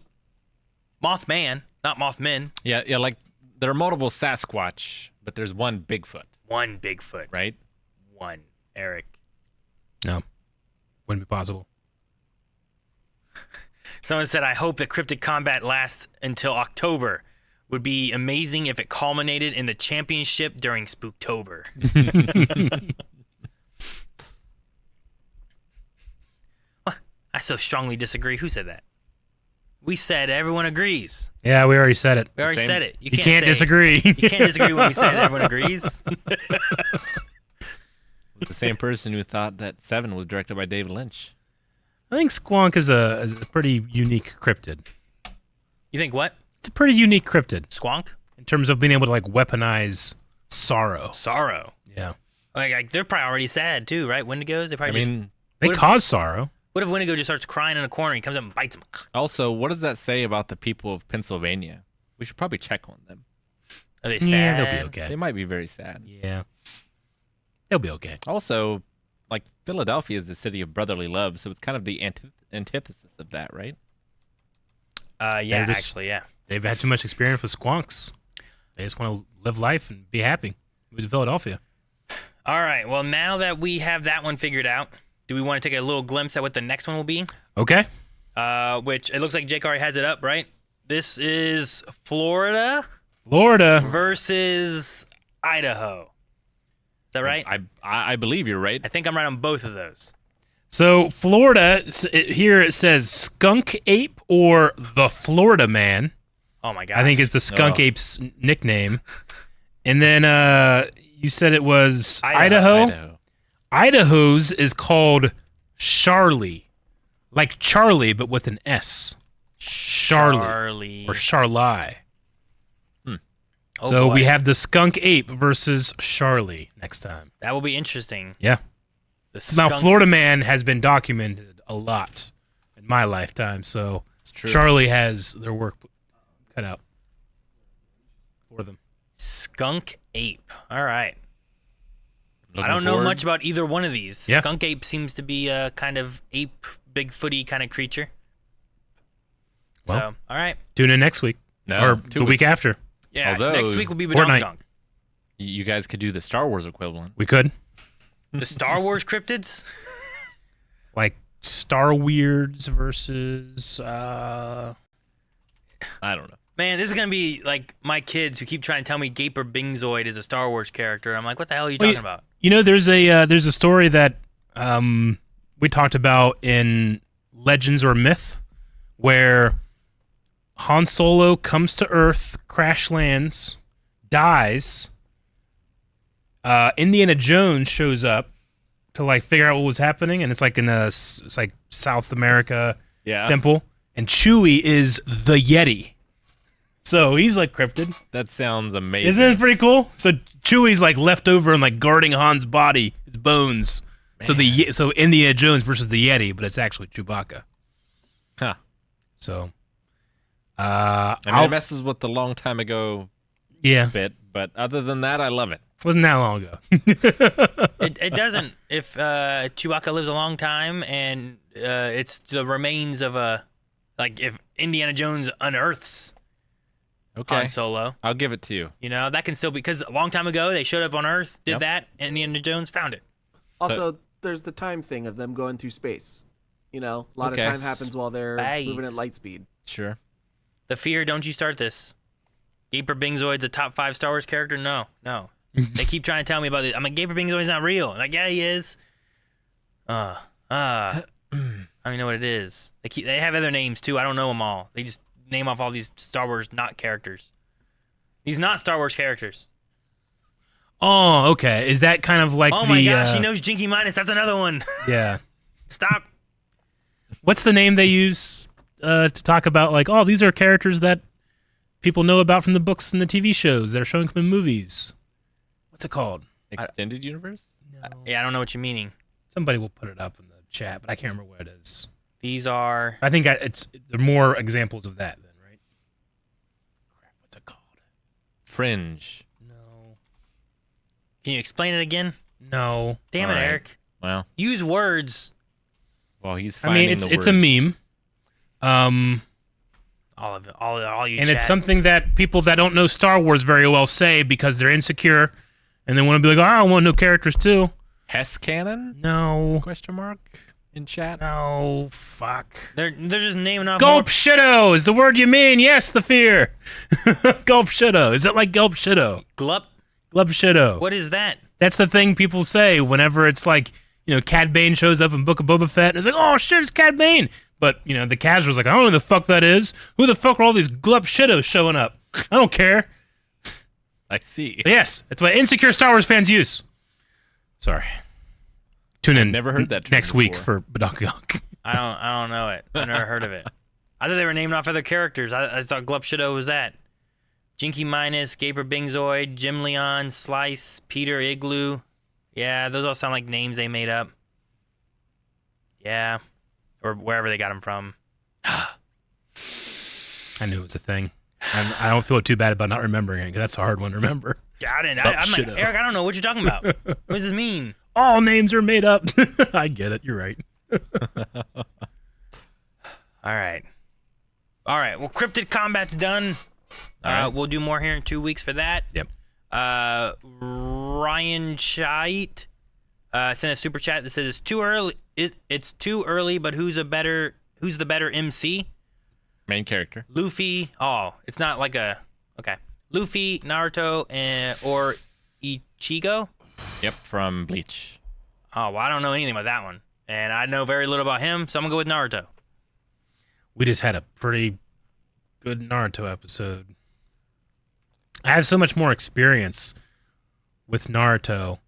Mothman, not Mothmen. Yeah, like there are multiple Sasquatch, but there's one Bigfoot, One Bigfoot. right? One. Eric. No. Wouldn't be possible. Someone said, I hope the cryptid combat lasts until October. Would be amazing if it culminated in the championship during Spooktober. What? I so strongly disagree. Who said that? We said everyone agrees. Yeah, we already said it. We already Same. said it. You can't say- disagree. You can't disagree when we said everyone agrees. The same person who thought that Seven was directed by David Lynch. I think Squonk is a pretty unique cryptid. You think what? It's a pretty unique cryptid Squonk? in terms of being able to like weaponize sorrow. Sorrow. Yeah, Like they're probably already sad too, right? Wendigos? They I probably mean, they What if- cause sorrow. What if Wendigo just starts crying in a corner and he comes up and bites him? also, what does that say about the people of Pennsylvania? We should probably check on them. Are they sad? Yeah, they'll be okay. They might be very sad. Yeah, they'll be okay. Also, like Philadelphia is the city of brotherly love, so it's kind of the antithesis of that, right? Yeah, just- actually, yeah. They've had too much experience with Squonks. They just want to live life and be happy. Move to Philadelphia. All right. Well, now that we have that one figured out, do we want to take a little glimpse at what the next one will be? Okay. Which it looks like Jake already has it up, right? This is Florida Florida. versus Idaho. Is that right? I believe you're right. I think I'm right on both of those. So Florida, here it says Skunk Ape or the Florida Man. Oh my god! I think is the Skunk Oh. Ape's nickname. And then you said it was Idaho. Idaho. Idaho's is called Charlie, like Charlie, but with an S. Charlie or Charlie. Oh, So boy. we have the Skunk Ape versus Charlie next time. that will be interesting. Yeah. The Now, skunk- Florida Man has been documented a lot in my lifetime, so It's true. Charlie has their work cut out for them. Skunk Ape. All right. I Looking don't know forward. much about either one of these. Yeah. Skunk Ape seems to be a kind of ape, Bigfooty kind of creature. Well, So, all right. Tune in next week No, or 2 the week weeks. after. Yeah, Although- next week will be Fortnite. Badonk. You guys could do the Star Wars equivalent. We could The Star Wars cryptids? like Star Weirds versus. I don't know. Man, this is going to be like my kids who keep trying to tell me Gaper Bingzoid is a Star Wars character. I'm like, what the hell are you talking about? You know, there's a story that we talked about in Legends or Myth, where Han Solo comes to Earth, crash lands, dies. Indiana Jones shows up to like figure out what was happening, and it's like in it's like South America Yeah. temple, and Chewie is the Yeti. So he's like cryptid. That sounds amazing. Isn't it pretty cool? So Chewie's like left over and like guarding Han's body, his bones. So Indiana Jones versus the Yeti, but it's actually Chewbacca. Huh. So, I mean, it messes with the long time ago bit, but other than that, I love it. Wasn't that long ago. It doesn't. If Chewbacca lives a long time and it's the remains of if Indiana Jones unearths Han Solo, I'll give it to you. You know, that can still be, because a long time ago they showed up on Earth, did that, and Indiana Jones found it. Also, there's the time thing of them going through space. You know, a lot of time happens while they're moving at light speed. Sure. The fear, don't you start this. Gaper Bingzoid's a top 5 Star Wars character? No. They keep trying to tell me about it. I'm like, Gaper Bingzoid's not real. I'm like, yeah, he is. I don't even know what it is. They have other names too. I don't know them all. They just name off all these Star Wars not characters. These not Star Wars characters. Oh, okay. Is that kind of like oh my gosh, he knows Jinky Minus. That's another one. Yeah. Stop. What's the name they use to talk about, like, oh, these are characters that people know about from the books and the TV shows that are showing them in movies? What's it called? Extended universe? No. Yeah, I don't know what you meaning. Somebody will put it up in the chat, but I can't remember what it is. These are... I think there are more examples of that then, right? Crap, what's it called? Fringe. No. Can you explain it again? No. Damn All it, right. Eric. Well, Use words. Well, he's I finding mean, the it's a words. meme. All of it. All you And chat. it's something that people that don't know Star Wars very well say because they're insecure and they want to be like, oh, I want no characters too. Hess cannon? No. Question mark in chat? No, fuck. They're just naming off Gulp Shido is the word you mean. Yes, the fear. Gulp Shido. Is it like Gulp Shido? Glup. Gulp Shido. What is that? That's the thing people say whenever it's like, you know, Cad Bane shows up in Book of Boba Fett and it's like, oh shit, it's Cad Bane. But, you know, the casual's like, I don't know who the fuck that is. Who the fuck are all these Glup Shidos showing up? I don't care. I see. But yes, that's what insecure Star Wars fans use. Sorry. Tune in never heard that term next week before. for Badonkyonk. I don't know it. I've never heard of it. I thought they were naming off other characters. I thought Glup Shido was that. Jinky Minus, Gaper Bingzoid, Jim Leon, Slice, Peter Igloo. Yeah, those all sound like names they made up. Yeah. Or wherever they got them from. I knew it was a thing. I don't feel too bad about not remembering it, because that's a hard one to remember. Got it. Glup I'm like, Shido. Eric, I don't know what you're talking about. What does this mean? All names are made up. I get it. You're right. All right. Well, Cryptid Combat's done. All right. We'll do more here in 2 weeks for that. Yep. Ryan Scheidt sent a super chat that says it's too early. It's too early, but who's the better MC? Main character. Luffy. Oh, it's not like a Luffy, Naruto, or Ichigo. Yep, from Bleach. Oh, well, I don't know anything about that one, and I know very little about him, so I'm gonna go with Naruto. We just had a pretty good Naruto episode. I have so much more experience with Naruto,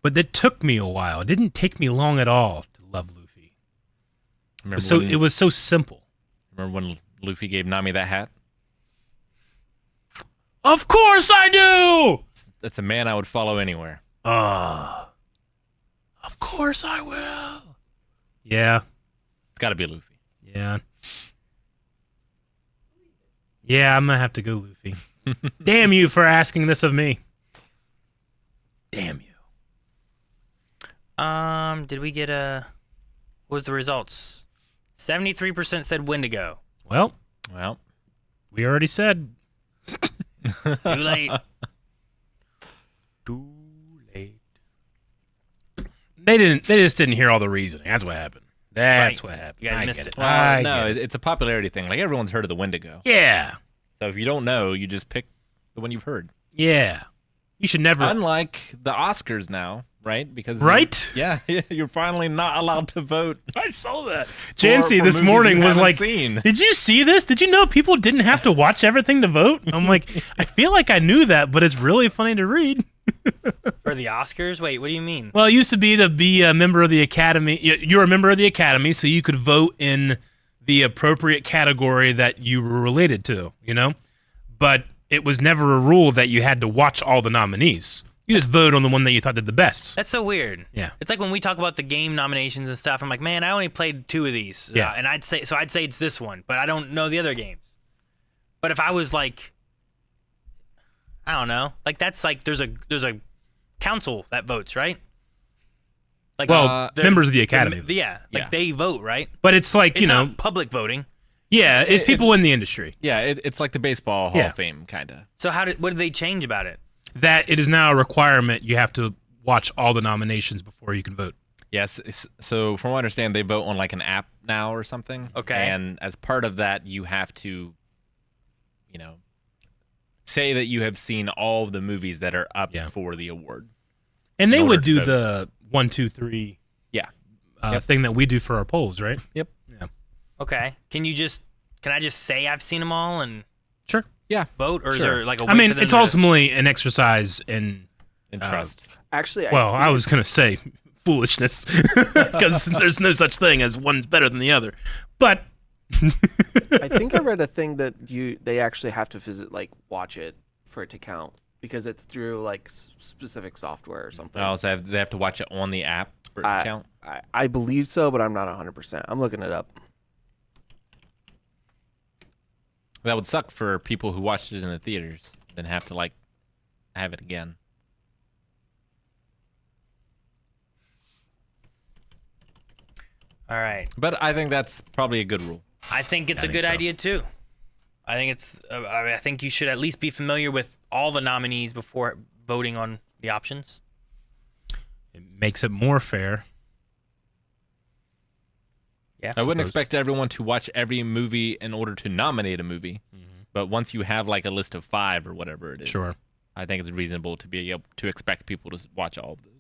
but it took me a while. It didn't take me long at all to love Luffy. It was so simple. Remember when Luffy gave Nami that hat? Of course I do! That's a man I would follow anywhere. Of course I will. Yeah. It's got to be Luffy. Yeah. Yeah, I'm going to have to go Luffy. Damn you for asking this of me. Damn you. Did we get what was the results? 73% said Wendigo. Well, we already said. Too late. Too late. They just didn't hear all the reasoning. That's what happened. That's what happened. You guys I missed get it. it. I no, get it. it's a popularity thing. Like, everyone's heard of the Wendigo. Yeah. So if you don't know, you just pick the one you've heard. Yeah. You should never. Unlike the Oscars now, right? Because Right? Yeah, you're finally not allowed to vote. I saw that. Jancy for this movies morning you was haven't like, seen. Did you see this? Did you know people didn't have to watch everything to vote? I'm like, I feel like I knew that, but it's really funny to read. For the Oscars? Wait, what do you mean? Well, it used to be a member of the Academy. You're a member of the Academy, so you could vote in the appropriate category that you were related to, you know? But it was never a rule that you had to watch all the nominees. You just vote on the one that you thought did the best. That's so weird. Yeah. It's like when we talk about the game nominations and stuff. I'm like, man, I only played 2 of these. Yeah. And I'd say it's this one, but I don't know the other games. But if I was like, I don't know, like that's like there's a council that votes, right? Like, Well, members of the academy. They vote, right? But it's like, It's you know, not public voting. yeah, it's people in the industry. Yeah, it's like the baseball Hall of Fame, kind of. So what did they change about it? That it is now a requirement. You have to watch all the nominations before you can vote. Yes. So from what I understand, they vote on like an app now or something. Okay. And as part of that, you have to, say that you have seen all of the movies that are up for the award. And they in order would to do vote. the 1, 2, 3 thing that we do for our polls, right? Yep. Yeah. Okay. Can I just say I've seen them all and Sure. Yeah. vote, or is Sure. there like a way I mean, for them it's to- ultimately an exercise in. And trust. Actually, Well, I think was it's- going to say foolishness because there's no such thing as one's better than the other. But I think I read a thing that they actually have to watch it for it to count because it's through like specific software or something. Oh, so they have to watch it on the app for it to count? I believe so, but I'm not 100%. I'm looking it up. That would suck for people who watched it in the theaters, then have to like have it again. All right. But I think that's probably a good rule. I think it's I a think good so. idea too. I think I think you should at least be familiar with all the nominees before voting on the options. it makes it more fair. Yeah. I wouldn't suppose. expect everyone to watch every movie in order to nominate a movie. But once you have like a list of 5 or whatever it is, Sure. I think it's reasonable to be able to expect people to watch all of those.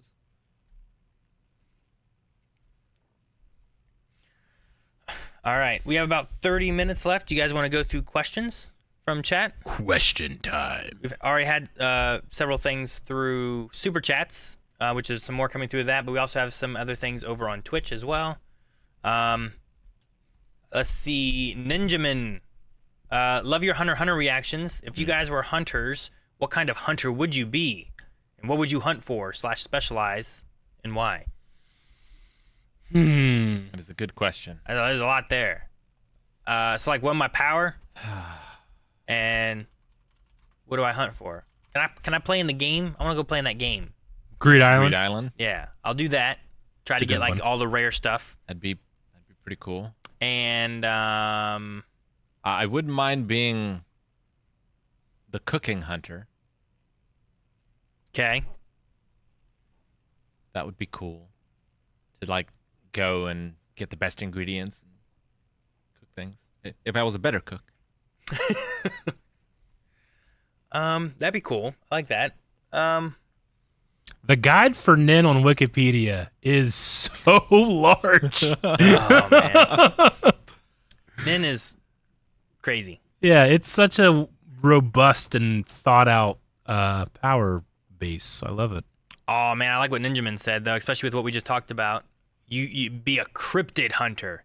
All right. We have about 30 minutes left. You guys want to go through questions from chat? Question time. We've already had several things through super chats, which is some more coming through that, but we also have some other things over on Twitch as well. Let's see. Ninjaman. Love your Hunter x Hunter reactions. If you guys were hunters, what kind of hunter would you be? And what would you hunt for / specialize, and why? That is a good question. There's a lot there. So like, what my power? And what do I hunt for? Can I play in the game? I want to go play in that game. Greed Island. Greed Island. Yeah, I'll do that. Try to a get good like one. all the rare stuff. That'd be pretty cool. And I wouldn't mind being the cooking hunter. okay. That would be cool. To like go and get the best ingredients and cook things. If I was a better cook. That'd be cool. I like that. The guide for Nin on Wikipedia is so large. Oh man, Nin is crazy. Yeah, it's such a robust and thought out power base. I love it. Oh man, I like what Ninjaman said though, especially with what we just talked about. You be a cryptid hunter,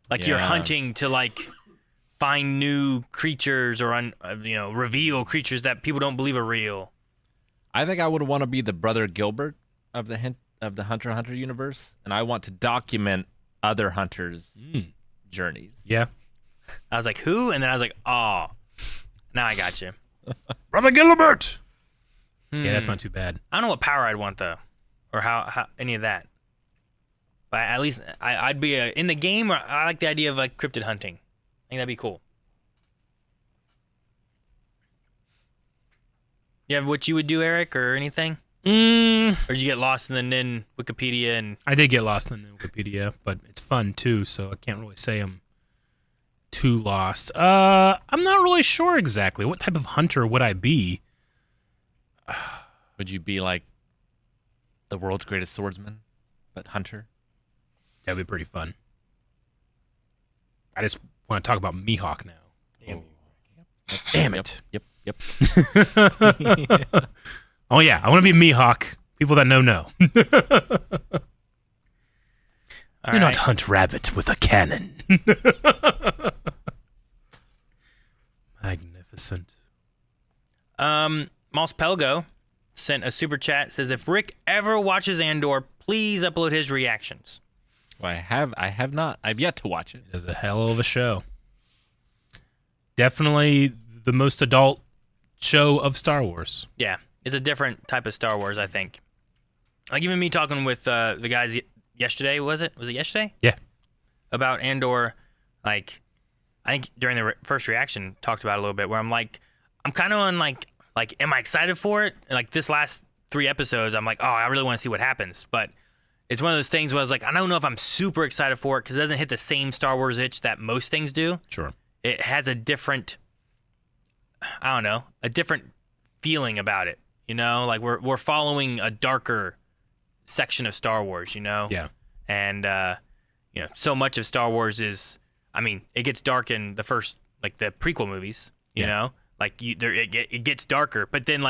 like you're Yeah. hunting to like find new creatures or reveal creatures that people don't believe are real. I think I would want to be the brother Gilbert of the Hunter x Hunter universe, and I want to document other hunters' journeys. Yeah. I was like, who? And then I was like, oh, now I got you. Brother Gilbert. Yeah, that's not too bad. I don't know what power I'd want though, or how any of that. But at least I'd be in the game. Or I like the idea of like cryptid hunting. I think that'd be cool. You have what you would do, Eric, or anything? Or did you get lost in the Nin Wikipedia and? I did get lost in the Wikipedia, but it's fun too, so I can't really say I'm too lost. I'm not really sure exactly. What type of hunter would I be? Would you be like the world's greatest swordsman, but hunter? That'd be pretty fun. I just want to talk about Mihawk now. Damn it. Yep. Oh yeah, I want to be Mihawk. People that know. All Do not right. hunt rabbit with a cannon. Magnificent. Moss Pelgo sent a super chat. Says if Rick ever watches Andor, please upload his reactions. Well, I have not. I've yet to watch it. It is a hell of a show. Definitely the most adult show of Star Wars. Yeah, it's a different type of Star Wars, I think. Like even me talking with the guys yesterday, was it yesterday? Yeah. About Andor, like I think during the first reaction talked about it a little bit where I'm kind of on like am I excited for it? And like this last 3 episodes, I'm like, oh, I really want to see what happens. But it's one of those things where I was like, I don't know if I'm super excited for it because it doesn't hit the same Star Wars itch that most things do. Sure. It has a different, I don't know, a different feeling about it. You know, like we're following a darker section of Star Wars. You know. Yeah. And you know, so much of Star Wars is, I mean, it gets dark in the first, like the prequel movies. You know, like it gets darker, but then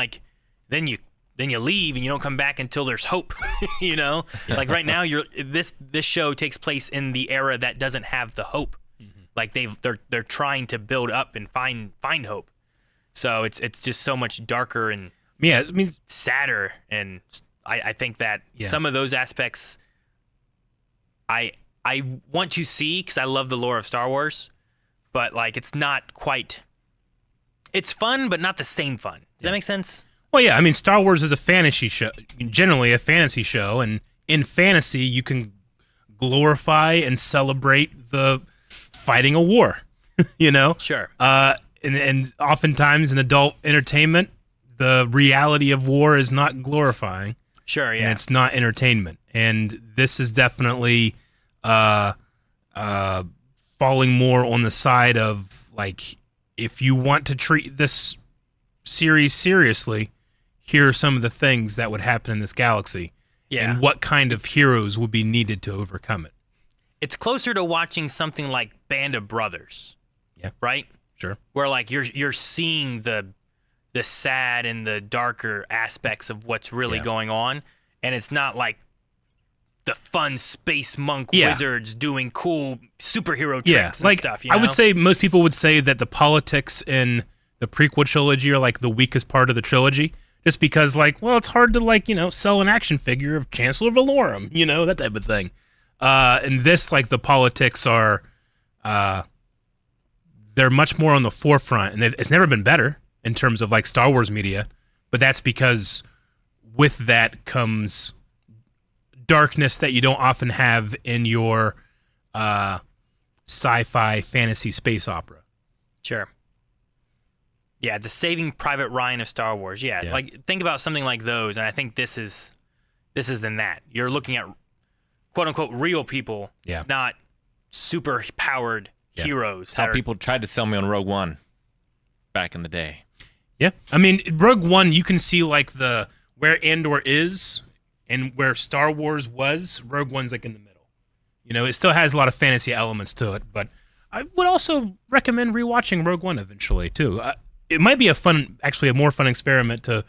then you leave and you don't come back until there's hope. You know, like right now this show takes place in the era that doesn't have the hope. Like they're trying to build up and find hope. So it's just so much darker and sadder. And I think that some of those aspects I want to see because I love the lore of Star Wars, but like it's not quite. It's fun, but not the same fun. Does that make sense? Well, yeah. I mean, Star Wars is a fantasy show, generally a fantasy show, and in fantasy you can glorify and celebrate the fighting a war. You know. Sure. And oftentimes in adult entertainment, the reality of war is not glorifying. Sure. Yeah. And it's not entertainment. And this is definitely falling more on the side of like, if you want to treat this series seriously, here are some of the things that would happen in this galaxy. Yeah. And what kind of heroes would be needed to overcome it. It's closer to watching something like Band of Brothers. Yeah. Right? Sure. Where like you're seeing the sad and the darker aspects of what's really going on, and it's not like the fun space monk wizards doing cool superhero tricks and stuff. You know? I would say most people would say that the politics in the prequel trilogy are like the weakest part of the trilogy, just because like, well, it's hard to like, you know, sell an action figure of Chancellor Valorum, you know, that type of thing. And this, like, the politics are, they're much more on the forefront, and it's never been better in terms of like Star Wars media, but that's because with that comes darkness that you don't often have in your sci-fi fantasy space opera. Sure. Yeah, the Saving Private Ryan of Star Wars. Yeah, like think about something like those, and I think this is in that. You're looking at quote unquote real people, not super powered heroes. How people tried to sell me on Rogue One back in the day. Yeah, I mean, Rogue One, you can see like where Andor is and where Star Wars was. Rogue One's like in the middle. You know, it still has a lot of fantasy elements to it, but I would also recommend rewatching Rogue One eventually too. It might be a more fun experiment to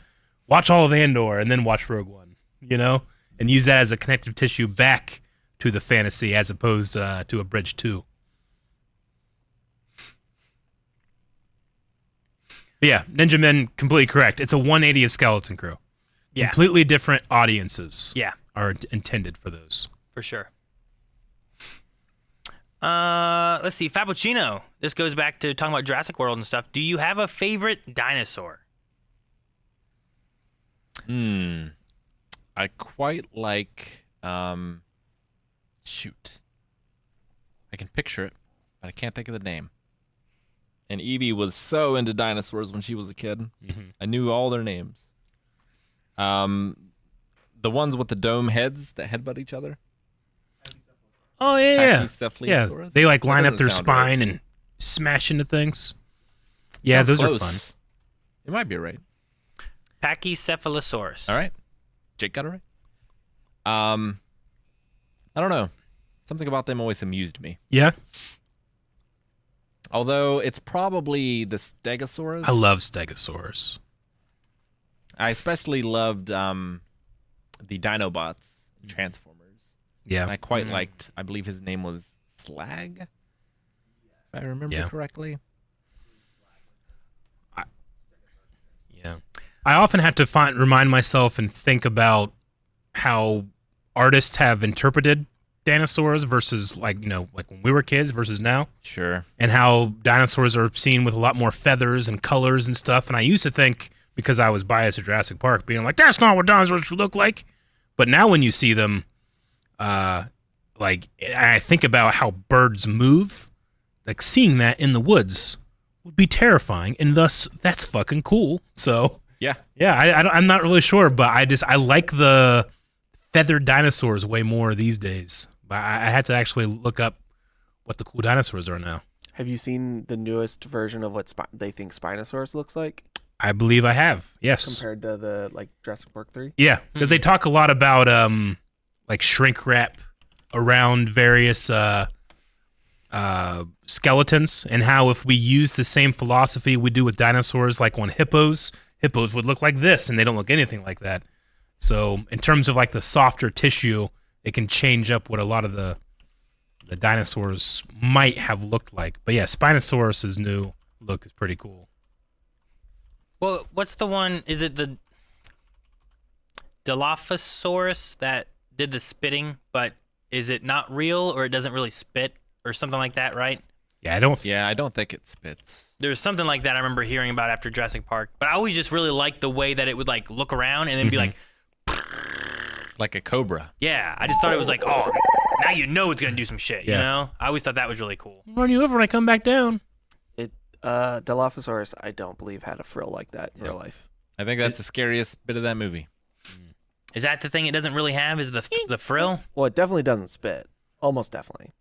watch all of Andor and then watch Rogue One. You know, and use that as a connective tissue back to the fantasy as opposed to a bridge too. But yeah, Ninja Men, completely correct. It's a 180 of Skeleton Crew. Yeah. Completely different audiences are intended for those. For sure. Let's see. Fabuccino. This goes back to talking about Jurassic World and stuff. Do you have a favorite dinosaur? I quite like, shoot. I can picture it, but I can't think of the name. And Evie was so into dinosaurs when she was a kid. Mm-hmm. I knew all their names. The ones with the dome heads that headbutt each other. Oh, yeah. Yeah, they like line up their spine right. and smash into things. Yeah, Sounds those close. are fun. It might be right. Pachycephalosaurus. All right. Jake got it right. I don't know. Something about them always amused me. Yeah? Although it's probably the Stegosaurus. I love Stegosaurus. I especially loved the Dinobots, Transformers. Yeah. And I quite liked, I believe his name was Slag, if I remember correctly. I often have to remind myself and think about how artists have interpreted dinosaurs versus like when we were kids versus now. Sure. And how dinosaurs are seen with a lot more feathers and colors and stuff. And I used to think, because I was biased to Jurassic Park, being like, that's not what dinosaurs should look like. But now when you see them, I think about how birds move, like seeing that in the woods would be terrifying, and thus that's fucking cool. So yeah, I'm not really sure, but I like the feathered dinosaurs way more these days. But I had to actually look up what the cool dinosaurs are now. Have you seen the newest version of what they think Spinosaurus looks like? I believe I have, yes. Compared to the Jurassic Park 3? Yeah, because they talk a lot about like shrink wrap around various skeletons, and how if we use the same philosophy we do with dinosaurs, like on hippos would look like this, and they don't look anything like that. So in terms of like the softer tissue, it can change up what a lot of the dinosaurs might have looked like. But yeah, Spinosaurus's new look is pretty cool. Well, what's the one? Is it the Dilophosaurus that did the spitting, but is it not real, or it doesn't really spit, or something like that, right? Yeah, I don't think it spits. There's something like that I remember hearing about after Jurassic Park, but I always just really liked the way that it would like look around and then be like a cobra. Yeah, I just thought it was like, oh, now you know it's gonna do some shit. You know, I always thought that was really cool. Run you over when I come back down. Dilophosaurus, I don't believe had a frill like that in real life. I think that's the scariest bit of that movie. Is that the thing it doesn't really have? Is the frill? Well, it definitely doesn't spit. Almost definitely.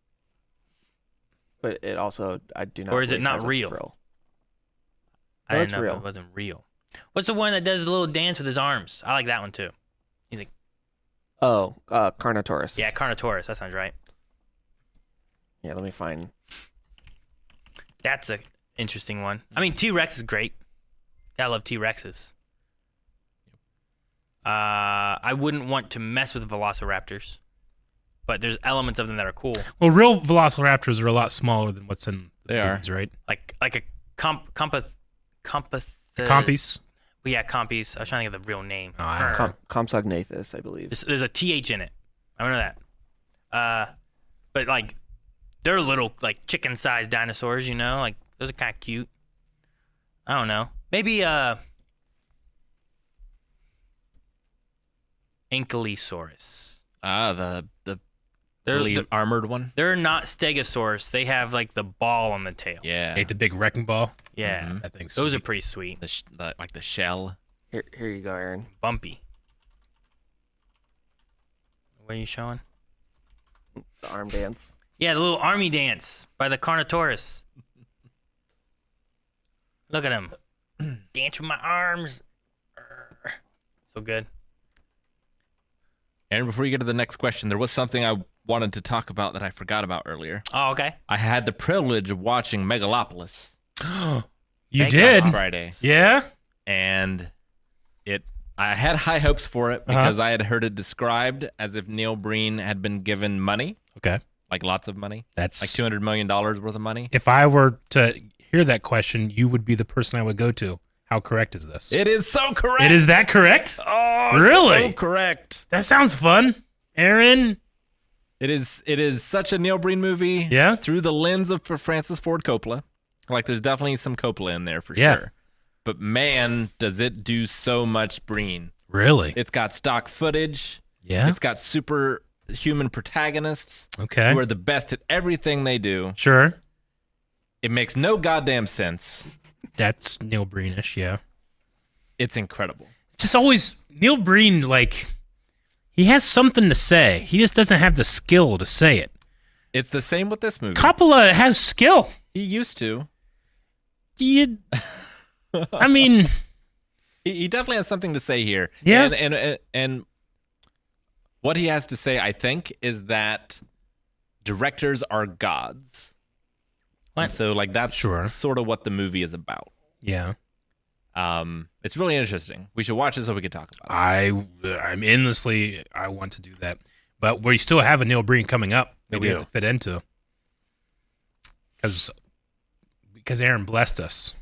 But it also, I do not. Or is it believe not has a real? frill. I No, didn't it's know real. if it wasn't real. What's the one that does the little dance with his arms? I like that one too. He's like, Oh, Carnotaurus. yeah, Carnotaurus. That sounds right. Yeah, let me find. That's a interesting one. I mean, T-Rex is great. I love T-Rexes. I wouldn't want to mess with Velociraptors, but there's elements of them that are cool. Well, real velociraptors are a lot smaller than what's in the movies, right? Like a compass. Compies. Well, yeah, Compies. I was trying to think of the real name. Oh, I don't know. Compsognathus, I believe. There's a TH in it. I know that. But like, they're little like chicken-sized dinosaurs. You know, like those are kind of cute. I don't know. Maybe Ankylosaurus. The really armored one. They're not Stegosaurus. They have like the ball on the tail. Yeah. Ate the big wrecking ball. Yeah. I think Those are pretty sweet. Like the shell. Here you go, Aaron. Bumpy. What are you showing? The arm dance. Yeah, the little army dance by the Carnotaurus. Look at him. Dance with my arms. So good. Aaron, before you get to the next question, there was something I wanted to talk about that I forgot about earlier. Oh, okay. I had the privilege of watching Megalopolis. You did? Friday. Yeah? And I had high hopes for it because I had heard it described as if Neil Breen had been given money. Okay. Like lots of money. That's like $200 million worth of money. If I were to hear that question, you would be the person I would go to. How correct is this? It is so correct. It is that correct? Oh, really? So correct. That sounds fun. Aaron? It is such a Neil Breen movie. Yeah? Through the lens of Francis Ford Coppola. Like there's definitely some Coppola in there for Yeah. sure. But man, does it do so much Breen. Really? It's got stock footage. Yeah? It's got superhuman protagonists. Okay. Who are the best at everything they do. Sure. It makes no goddamn sense. That's Neil Breenish, yeah. It's incredible. It's just always Neil Breen, like, he has something to say. He just doesn't have the skill to say it. It's the same with this movie. Coppola has skill. He used to. I mean, he definitely has something to say here. Yeah. And what he has to say, I think, is that directors are gods. What? And so, like, that's sort of what the movie is about. yeah. It's really interesting. We should watch it so we can talk about it. I'm endlessly, I want to do that. But we still have a Neil Breen coming up that we have to fit into. Because Aaron blessed us.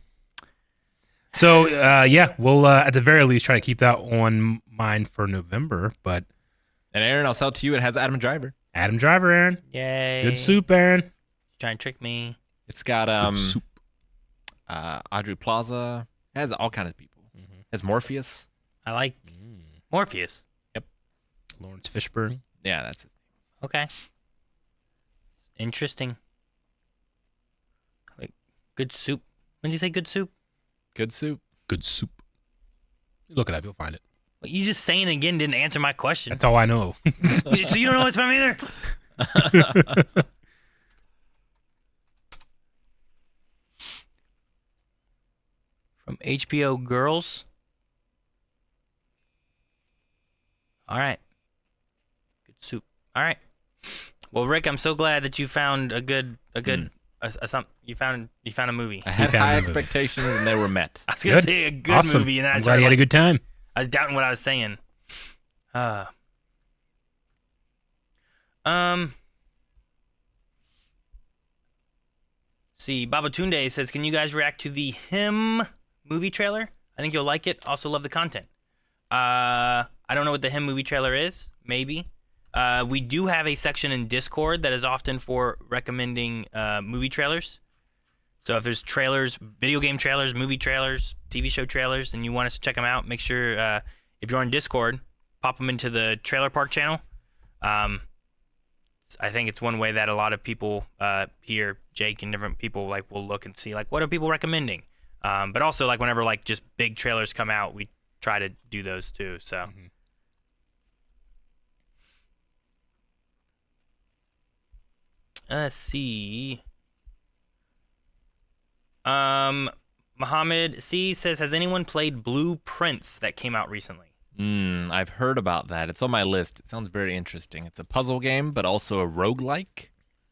So yeah, we'll at the very least try to keep that on mind for November. But And Aaron, I'll sell it to you. It has Adam Driver. Adam Driver, Aaron. Yay. Good soup, Aaron. Trying to trick me. It's got Good soup. Audrey Plaza. It has all kinds of people. It has Morpheus. I like Morpheus. Lawrence Fishburne. Yeah, that's it. Okay. Interesting. Like good soup. When did you say good soup? Good soup. Good soup. Look it up, you'll find it. Well, you just saying it again didn't answer my question. That's all I know. So you don't know what it's from either? From HBO Girls. All right. Good soup. All right. Well, Rick, I'm so glad that you found you found a movie. I had found high a movie. expectations and they were met. I was gonna Good. say a good Awesome. movie, and then I'm glad you had a good time. I was doubting what I was saying. See, Babatunde says, "Can you guys react to the Him movie trailer? I think you'll like it. Also, love the content." I don't know what the Him movie trailer is. Maybe. We do have a section in Discord that is often for recommending movie trailers. So if there's trailers, video game trailers, movie trailers, TV show trailers, and you want us to check them out, make sure if you're on Discord, pop them into the Trailer Park channel. I think it's one way that a lot of people here, Jake and different people, like will look and see like what are people recommending. But also like whenever like just big trailers come out, we try to do those too. So. Let's see. Muhammad C says, "Has anyone played Blue Prince that came out recently?" I've heard about that. It's on my list. It sounds very interesting. It's a puzzle game, but also a roguelike.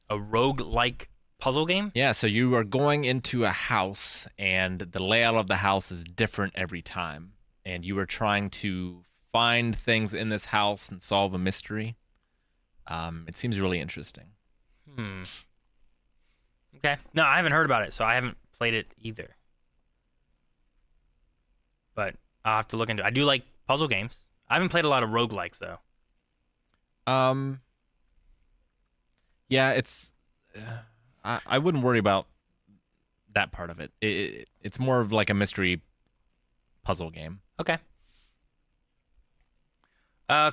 A roguelike puzzle game? Yeah, so you are going into a house, and the layout of the house is different every time. And you are trying to find things in this house and solve a mystery. It seems really interesting. Okay. No, I haven't heard about it, so I haven't played it either. But I'll have to look into it. I do like puzzle games. I haven't played a lot of roguelikes, though. Yeah, it's... I wouldn't worry about that part of it. It's more of like a mystery puzzle game. Okay.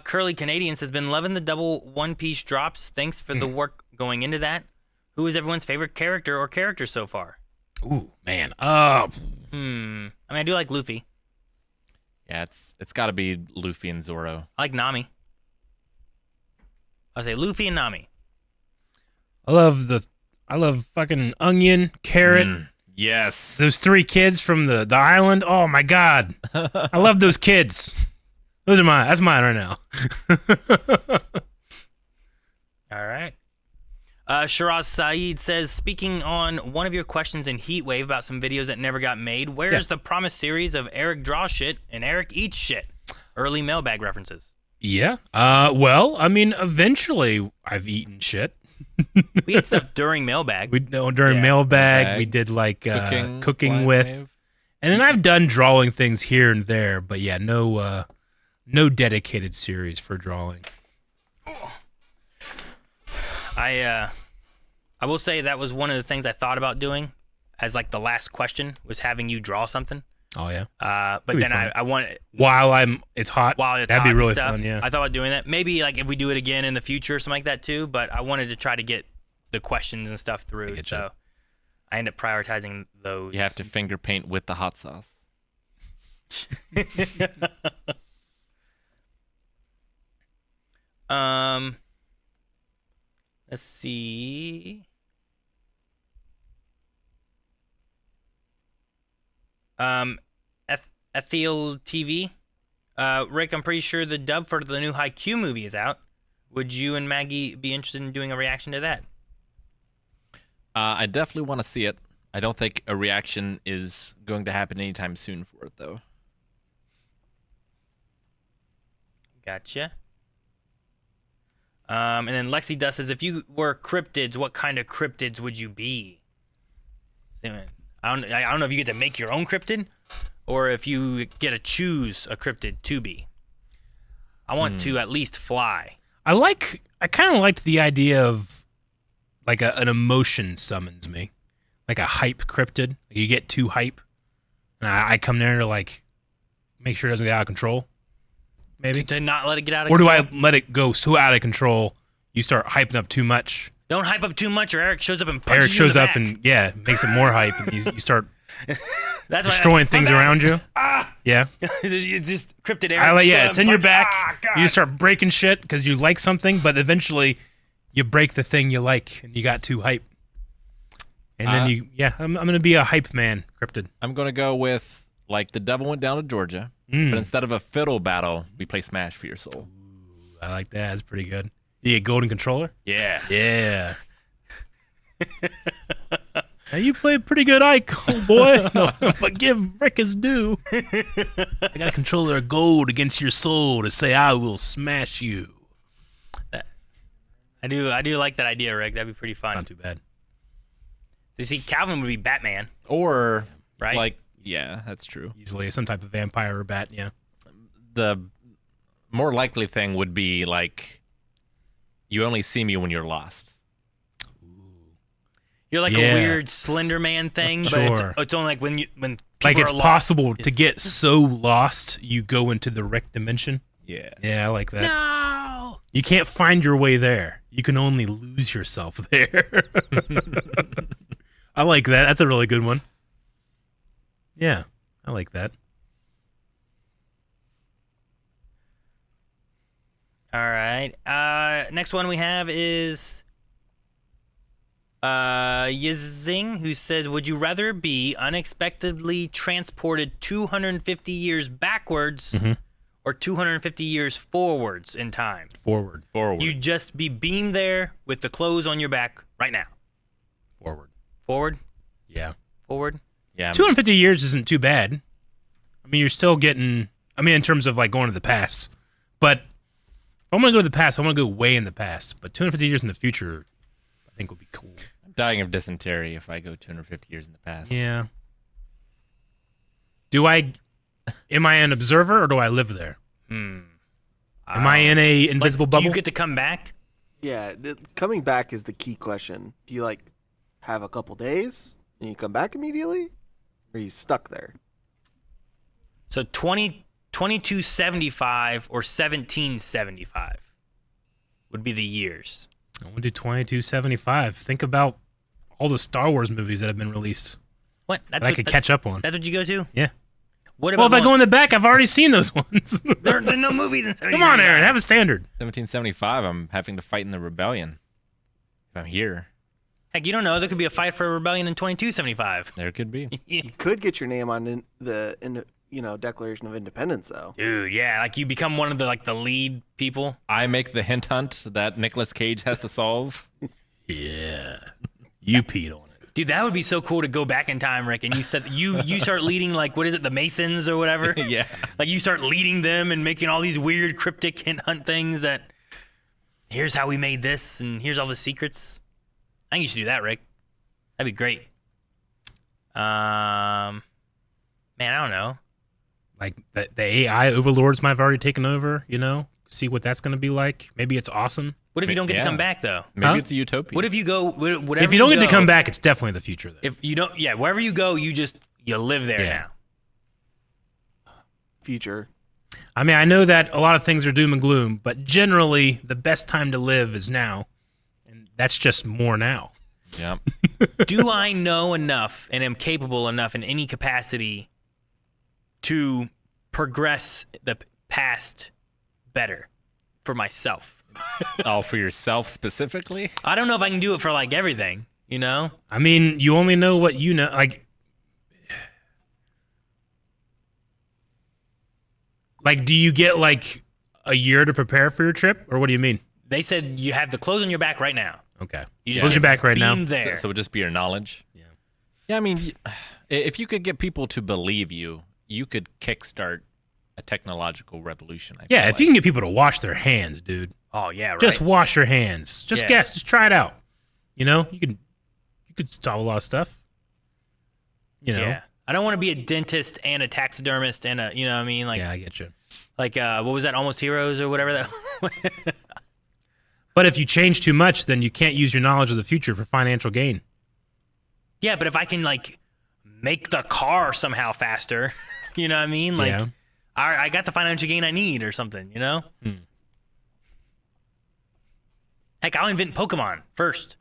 Curly Canadians has been loving the double One Piece drops. Thanks for the work going into that. Who is everyone's favorite character or characters so far? Ooh, man. I mean, I do like Luffy. Yeah, it's got to be Luffy and Zoro. I like Nami. I'll say Luffy and Nami. I love fucking Onion, Carrot. Yes. Those three kids from the island. Oh my god. I love those kids. Those are mine. That's mine right now. All right. Shiraz Saeed says, "Speaking on one of your questions in Heatwave about some videos that never got made, where's the promised series of Eric Draws Shit and Eric Eats Shit? Early mailbag references." Yeah. Well, I mean, eventually I've eaten shit. We had stuff during mailbag. During mailbag, we did like cooking with, and then I've done drawing things here and there, but yeah, no dedicated series for drawing. I will say that was one of the things I thought about doing as like the last question was having you draw something. Oh yeah. But then I want it's hot. While it's that'd hot be and really stuff, fun. Yeah. I thought about doing that. Maybe like if we do it again in the future or something like that too. But I wanted to try to get the questions and stuff through. So I end up prioritizing those. You have to finger paint with the hot sauce. Let's see. Ethiel TV. Rick, I'm pretty sure the dub for the new Haikyuu movie is out. Would you and Maggie be interested in doing a reaction to that? I definitely want to see it. I don't think a reaction is going to happen anytime soon for it, though. Gotcha. And then Lexi Dust says, "If you were cryptids, what kind of cryptids would you be?" I don't know if you get to make your own cryptid, or if you get to choose a cryptid to be. I want to at least fly. I kind of liked the idea of like an emotion summons me, like a hype cryptid. You get too hype, and I come there to like make sure it doesn't get out of control. Maybe To not let it get out of or do control. I let it go so out of control you start hyping up too much? Don't hype up too much, or Eric shows up and punches Eric you in shows the up back. and makes it more hype, and you start That's destroying things around you. Ah! Yeah, It's just cryptid Eric. it's in your back. God. You just start breaking shit because you like something, but eventually you break the thing you like, and you got too hype. And then I'm gonna be a hype man, cryptid. I'm gonna go with like the devil went down to Georgia, but instead of a fiddle battle, we play Smash for your soul. I like that. That's pretty good. You get golden controller? Yeah. Yeah. Now you play pretty good Ike, old boy. No, but give Rick his due. I got a controller of gold against your soul to say I will smash you. I do like that idea, Rick. That'd be pretty fun. Not too bad. You see, Calvin would be Batman. Or Right? like, yeah, that's true. Easily some type of vampire or bat, yeah. The more likely thing would be like you only see me when you're lost. You're like Yeah. a weird Slender Man thing, Sure. but it's only like when people Like it's are lost. possible to get so lost you go into the Rick dimension. Yeah. Yeah, I like that. No. You can't find your way there. You can only lose yourself there. I like that. That's a really good one. Yeah, I like that. All right. Next one we have is Yizing, who says, "Would you rather be unexpectedly transported 250 years backwards or 250 years forwards in time? Forward. You'd just be beamed there with the clothes on your back right now. Forward. Forward, Yeah. forward. Yeah. 250 years isn't too bad. I mean, you're still getting, in terms of like going to the past. But if I'm going to go to the past, I want to go way in the past. But 250 years in the future, I think would be cool. I'm dying of dysentery if I go 250 years in the past. Yeah. Am I an observer or do I live there? Am I in a invisible Do bubble? you get to come back? Yeah, coming back is the key question. Do you like have a couple days and you come back immediately, or are you stuck there? So 2275 or 1775 would be the years. I want to do 2275. Think about all the Star Wars movies that have been released What? that I could catch up on. That's what you go to? Yeah. What Well, about if I go in the back, I've already seen those ones. there are no movies in 1775. Come on, Aaron, have a standard. 1775, I'm having to fight in the rebellion. If I'm here, Heck, you don't know. There could be a fight for a rebellion in 2275. there could be. You could get your name on the Declaration of Independence, though. Dude, yeah, like you become one of the lead people. I make the hint hunt that Nicolas Cage has to solve. Yeah. You peed on it. Dude, that would be so cool to go back in time, Rick, and you said you start leading the Masons or whatever. Yeah. Like you start leading them and making all these weird cryptic hint hunt things that here's how we made this and here's all the secrets. I think you should do that, Rick. That'd be great. Man, I don't know. Like the AI overlords might have already taken over, see what that's going to be like. Maybe it's awesome. What if you don't get to Yeah. come back though? Maybe Huh? it's a utopia. What if you go whatever If you don't get to go, come back, it's definitely the future then. If you don't, yeah, wherever you go, you live there Yeah. now. Future. I mean, I know that a lot of things are doom and gloom, but generally the best time to live is now. And that's just more now. Yeah. Do I know enough and am capable enough in any capacity to progress the past better for myself? Oh, for yourself specifically? I don't know if I can do it for like everything, I mean, you only know what you know. Like, do you get like a year to prepare for your trip, or what do you mean? They said you have the clothes on your back right now. Okay, You just close your get back right now. beamed there. So it would just be your knowledge? Yeah. Yeah, I mean, if you could get people to believe you, you could kickstart a technological revolution. I Yeah, feel if you can get people to wash their hands, dude, Oh yeah, right. just wash your hands. Just Yeah. guess, just try it out. You could solve a lot of stuff. Yeah. I don't want to be a dentist and a taxidermist and a, you know what I mean? Like, Yeah, I get you. like what was that? Almost Heroes or whatever that. But if you change too much, then you can't use your knowledge of the future for financial gain. Yeah, but if I can like make the car somehow faster, you know what I mean? Like, Yeah. I got the financial gain I need or something, you know? Heck, I'll invent Pokemon first.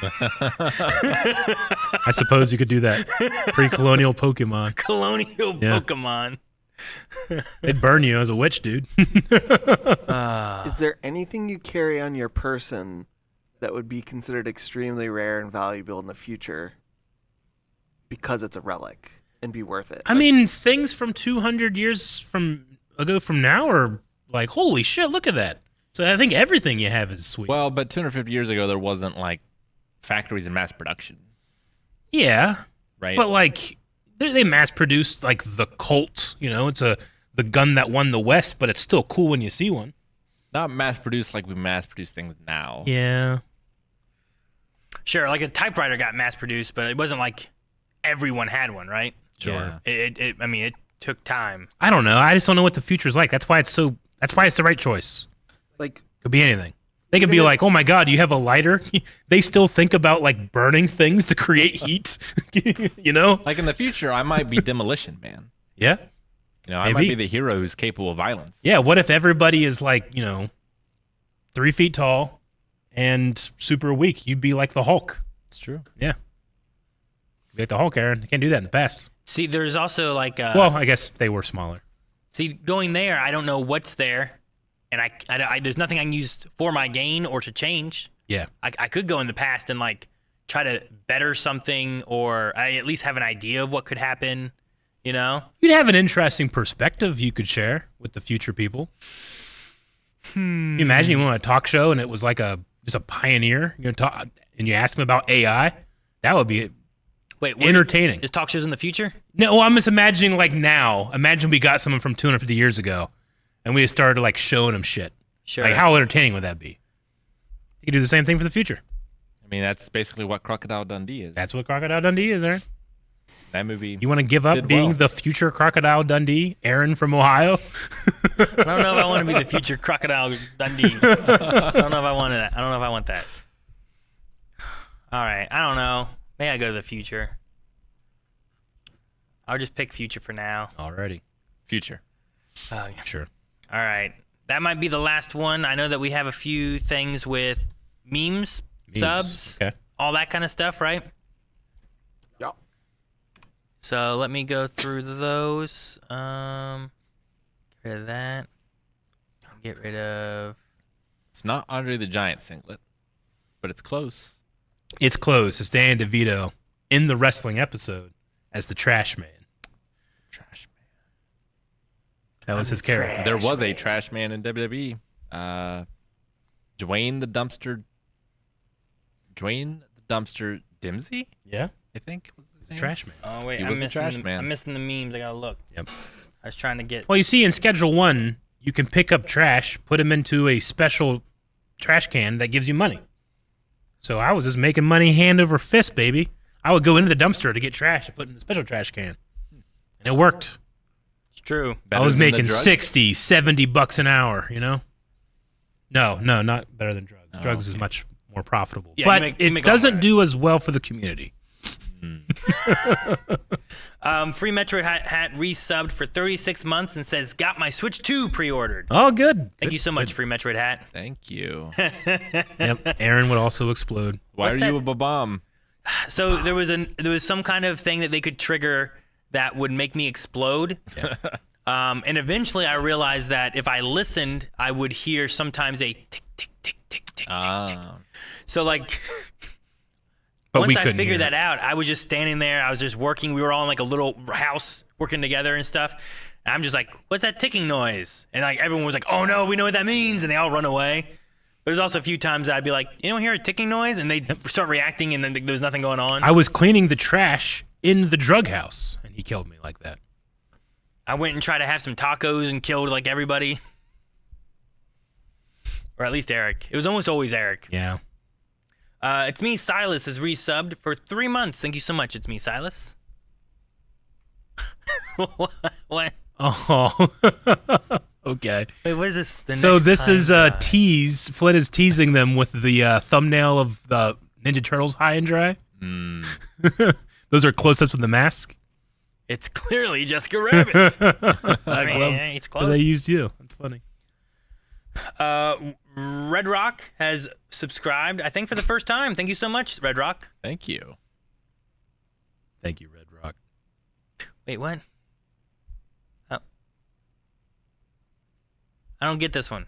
I suppose you could do that. Pre-colonial Pokemon. Colonial Yeah. Pokemon. They'd burn you as a witch, dude. Is there anything you carry on your person that would be considered extremely rare and valuable in the future because it's a relic and be worth it? I mean, things from 200 years ago from now are like, holy shit, look at that. So I think everything you have is sweet. Well, but 250 years ago, there wasn't like factories in mass production, yeah, right? but like they mass produced like the Colt. You know, it's the gun that won the West, but it's still cool when you see one. Not mass produced like we mass produce things now. Yeah. Sure, like a typewriter got mass produced, but it wasn't like everyone had one, right? Sure. Yeah. I mean, it took time. I don't know. I just don't know what the future's like. That's why it's the right choice. Like, Could be anything. They could be like, oh my God, you have a lighter? They still think about like burning things to create heat. You know? Like in the future, I might be Demolition Man. Yeah. You know, I might Maybe. be the hero who's capable of violence. Yeah. What if everybody is like, 3 feet tall and super weak? You'd be like the Hulk. It's true. Yeah. You'd be like the Hulk, Aaron. You can't do that in the past. See, there's also like Well, I guess they were smaller. see, going there, I don't know what's there, and I there's nothing I can use for my gain or to change. Yeah. I could go in the past and like try to better something, or I at least have an idea of what could happen. You know? You'd have an interesting perspective you could share with the future people. You imagine you went on a talk show and it was like just a pioneer, talk, and you ask him about AI. That would be Wait, entertaining. Is talk shows in the future? No, well, I'm just imagining like now. Imagine we got someone from 250 years ago, and we just started like showing them shit. Sure. Like, how entertaining would that be? You could do the same thing for the future. I mean, that's basically what Crocodile Dundee is. That's what Crocodile Dundee is, Aaron. That movie. You want to give up Did being well. the future Crocodile Dundee, Aaron from Ohio? I don't know if I want to be the future Crocodile Dundee. I don't know if I want that. I don't know if I want that. All right. I don't know. Maybe I go to the future. I'll just pick future for now. Already. Future. Oh, yeah. Sure. All right. That might be the last one. I know that we have a few things with memes, subs, Okay. all that kind of stuff, right? yeah. So let me go through those. Get rid of that. Get rid of. It's not Andre the Giant singlet, but it's close. It's close. It's Dan DeVito in the wrestling episode as the Trash Man. Trash man. That was his character. There was a trash man in WWE. Dwayne the Dumpster Dimsey, Yeah. I think was his name. Trash Man. Oh wait, He I'm was the missing trash man. I'm missing the memes. I gotta look. Yep. I was trying to get. Well, you see, in Schedule 1, you can pick up trash, put them into a special trash can that gives you money. So I was just making money hand over fist, baby. I would go into the dumpster to get trash and put it in the special trash can. And it worked. It's true. Better I was than the making drugs? 60, 70 bucks an hour, No, not better than drugs. Oh, Drugs is okay. much more profitable. Yeah, but you make a lot it doesn't more. do as well for the community. Free Metroid Hat resubbed for 36 months and says, "Got my Switch 2 pre-ordered." Oh, good. Thank you so much, Free Metroid Hat. Thank you. Yep. Aaron would also explode. Why What's are you a bomb? So there was some kind of thing that they could trigger that would make me explode. And eventually I realized that if I listened, I would hear sometimes a tick, tick, tick, tick, tick, tick. Ah, So like, But once we I couldn't figured hear that out, I was just standing there. I was just working. We were all in like a little house working together and stuff. And I'm just like, what's that ticking noise? And like everyone was like, oh no, we know what that means. And they all run away. There's also a few times I'd be like, you don't hear a ticking noise? And they start reacting and then there was nothing going on. I was cleaning the trash in the drug house, and he killed me like that. I went and tried to have some tacos and killed like everybody. Or at least Eric. It was almost always Eric. Yeah. It's Me, Silas, is resubbed for 3 months. Thank you so much. It's Me, Silas. What? Oh, okay. Wait, what is this? The So next this time is guy? a tease. Flynn is teasing them with the thumbnail of the Ninja Turtles High and Dry. Those are close-ups with the mask. It's clearly Jessica Rabbit. I mean, love it's that close. they used you. That's funny. Red Rock has subscribed, I think, for the first time. Thank you so much, Red Rock. Thank you. Thank you, Red Rock. Wait, what? Oh. I don't get this one.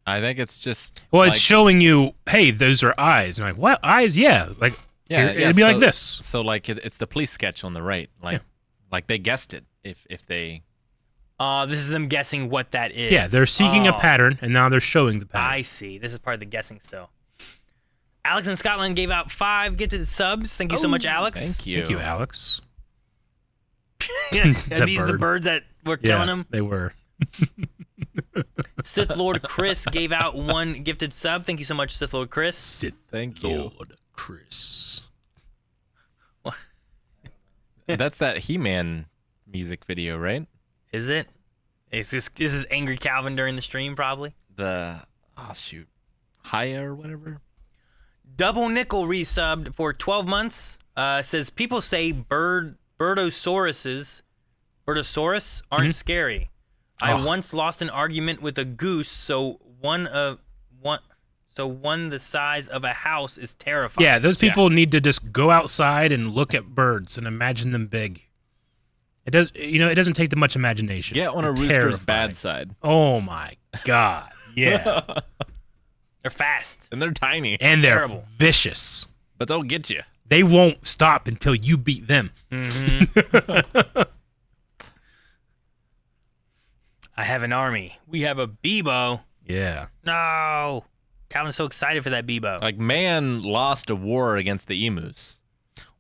I think it's just. Well, like, it's showing you, hey, those are eyes. And I'm like, what? Eyes? Yeah. Like, yeah, it'd be like this. So like it's the police sketch on the right. Like they guessed it. If they. This is them guessing what that is. Yeah, they're seeking a Oh, pattern, and now they're showing the pattern. I see. This is part of the guessing still. Alex in Scotland gave out 5 gifted subs. Thank you so much, Alex. Thank you. Thank you, Alex. Yeah, are That these the bird. birds that were killing him? They were. Sith Lord Chris gave out 1 gifted sub. Thank you so much, Sith Lord Chris. Sith Thank you. Lord Chris. That's that He-Man music video, right? Is it? This is Angry Calvin during the stream, probably. Haya or whatever. Double Nickel resubbed for 12 months. Says people say Birdosaurus aren't scary. I once lost an argument with a goose, so one the size of a house is terrifying. Yeah, those people need to just go outside and look at birds and imagine them big. It doesn't take that much imagination. Get on a They're rooster's terrifying. bad side. Oh my god. Yeah. They're fast. And they're tiny. And they're Terrible. vicious. But they'll get you. They won't stop until you beat them. I have an army. We have a Bebo. Yeah. No. Calvin's so excited for that Bebo. Like, man lost a war against the emus.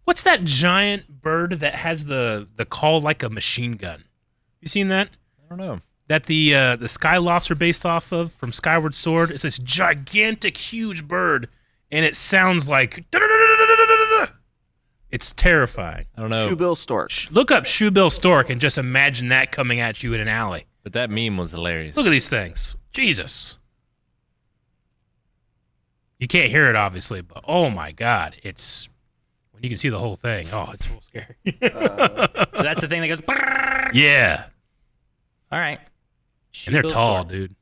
What's that giant bird that has the call like a machine gun? You seen that? I don't know. That the Skylofts are based off of from Skyward Sword. It's this gigantic, huge bird, and it sounds like. It's terrifying. I don't know. Shoebill Stork. Look up Shoebill Stork and just imagine that coming at you in an alley. But that meme was hilarious. Look at these things. Jesus. You can't hear it, obviously, but oh my God, it's when you can see the whole thing. Oh, it's real scary. So that's the thing that goes. Yeah, All right. and they're Shoebill tall, Stork. dude.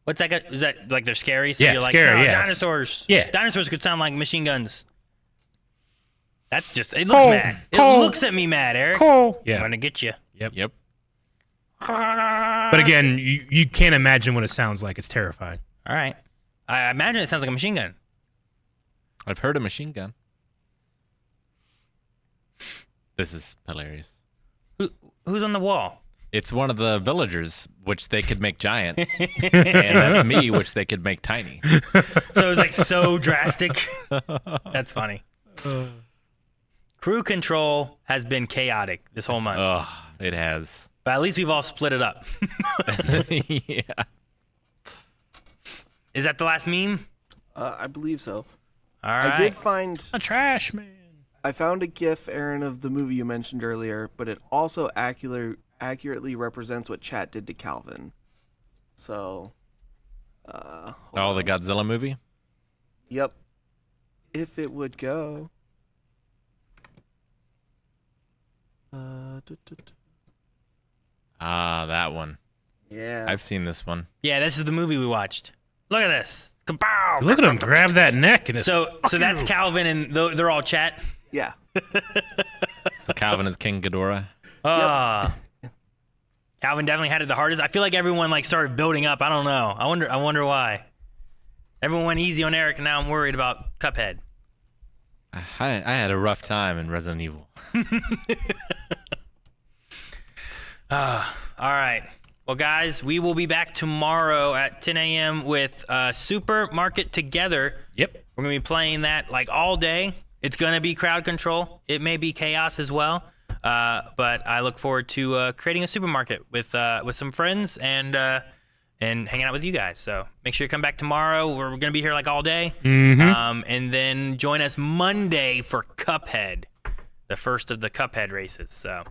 What's that? Is that like they're scary? So Yeah, you're like, scary, no, yeah. dinosaurs. Yeah. Dinosaurs could sound like machine guns. That's just. It looks Cole, mad. Cole, It looks at me mad, Eric. Cool. I'm Yeah, gonna get you. Yep. but again, you can't imagine what it sounds like. It's terrifying. All right. I imagine it sounds like a machine gun. I've heard a machine gun. This is hilarious. Who's on the wall? It's one of the villagers, which they could make giant. And that's me, which they could make tiny. So it was like so drastic. That's funny. Crew control has been chaotic this whole month, Oh, it has. but at least we've all split it up. Yeah. Is that the last meme? I believe so. All right. I did find. A trash man. I found a GIF, Aaron, of the movie you mentioned earlier, but it also accurately represents what chat did to Calvin. So. hold Oh, the on. Godzilla movie? Yep. If it would go. Ah, that one. Yeah. I've seen this one. Yeah, this is the movie we watched. Look at this. Kapow! Look at him grab that neck and it's So that's Calvin, and they're all chat. Yeah. So Calvin is King Ghidorah. Calvin definitely had it the hardest. I feel like everyone like started building up. I don't know. I wonder why. Everyone went easy on Eric, and now I'm worried about Cuphead. I had a rough time in Resident Evil. All right. Well, guys, we will be back tomorrow at 10 a.m. with Supermarket Together. Yep. We're going to be playing that like all day. It's going to be crowd control. It may be chaos as well. But I look forward to creating a supermarket with some friends and hanging out with you guys. So make sure you come back tomorrow. We're going to be here like all day. And then join us Monday for Cuphead, the first of the Cuphead races. So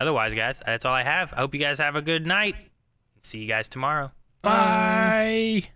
otherwise, guys, that's all I have. I hope you guys have a good night. See you guys tomorrow. Bye.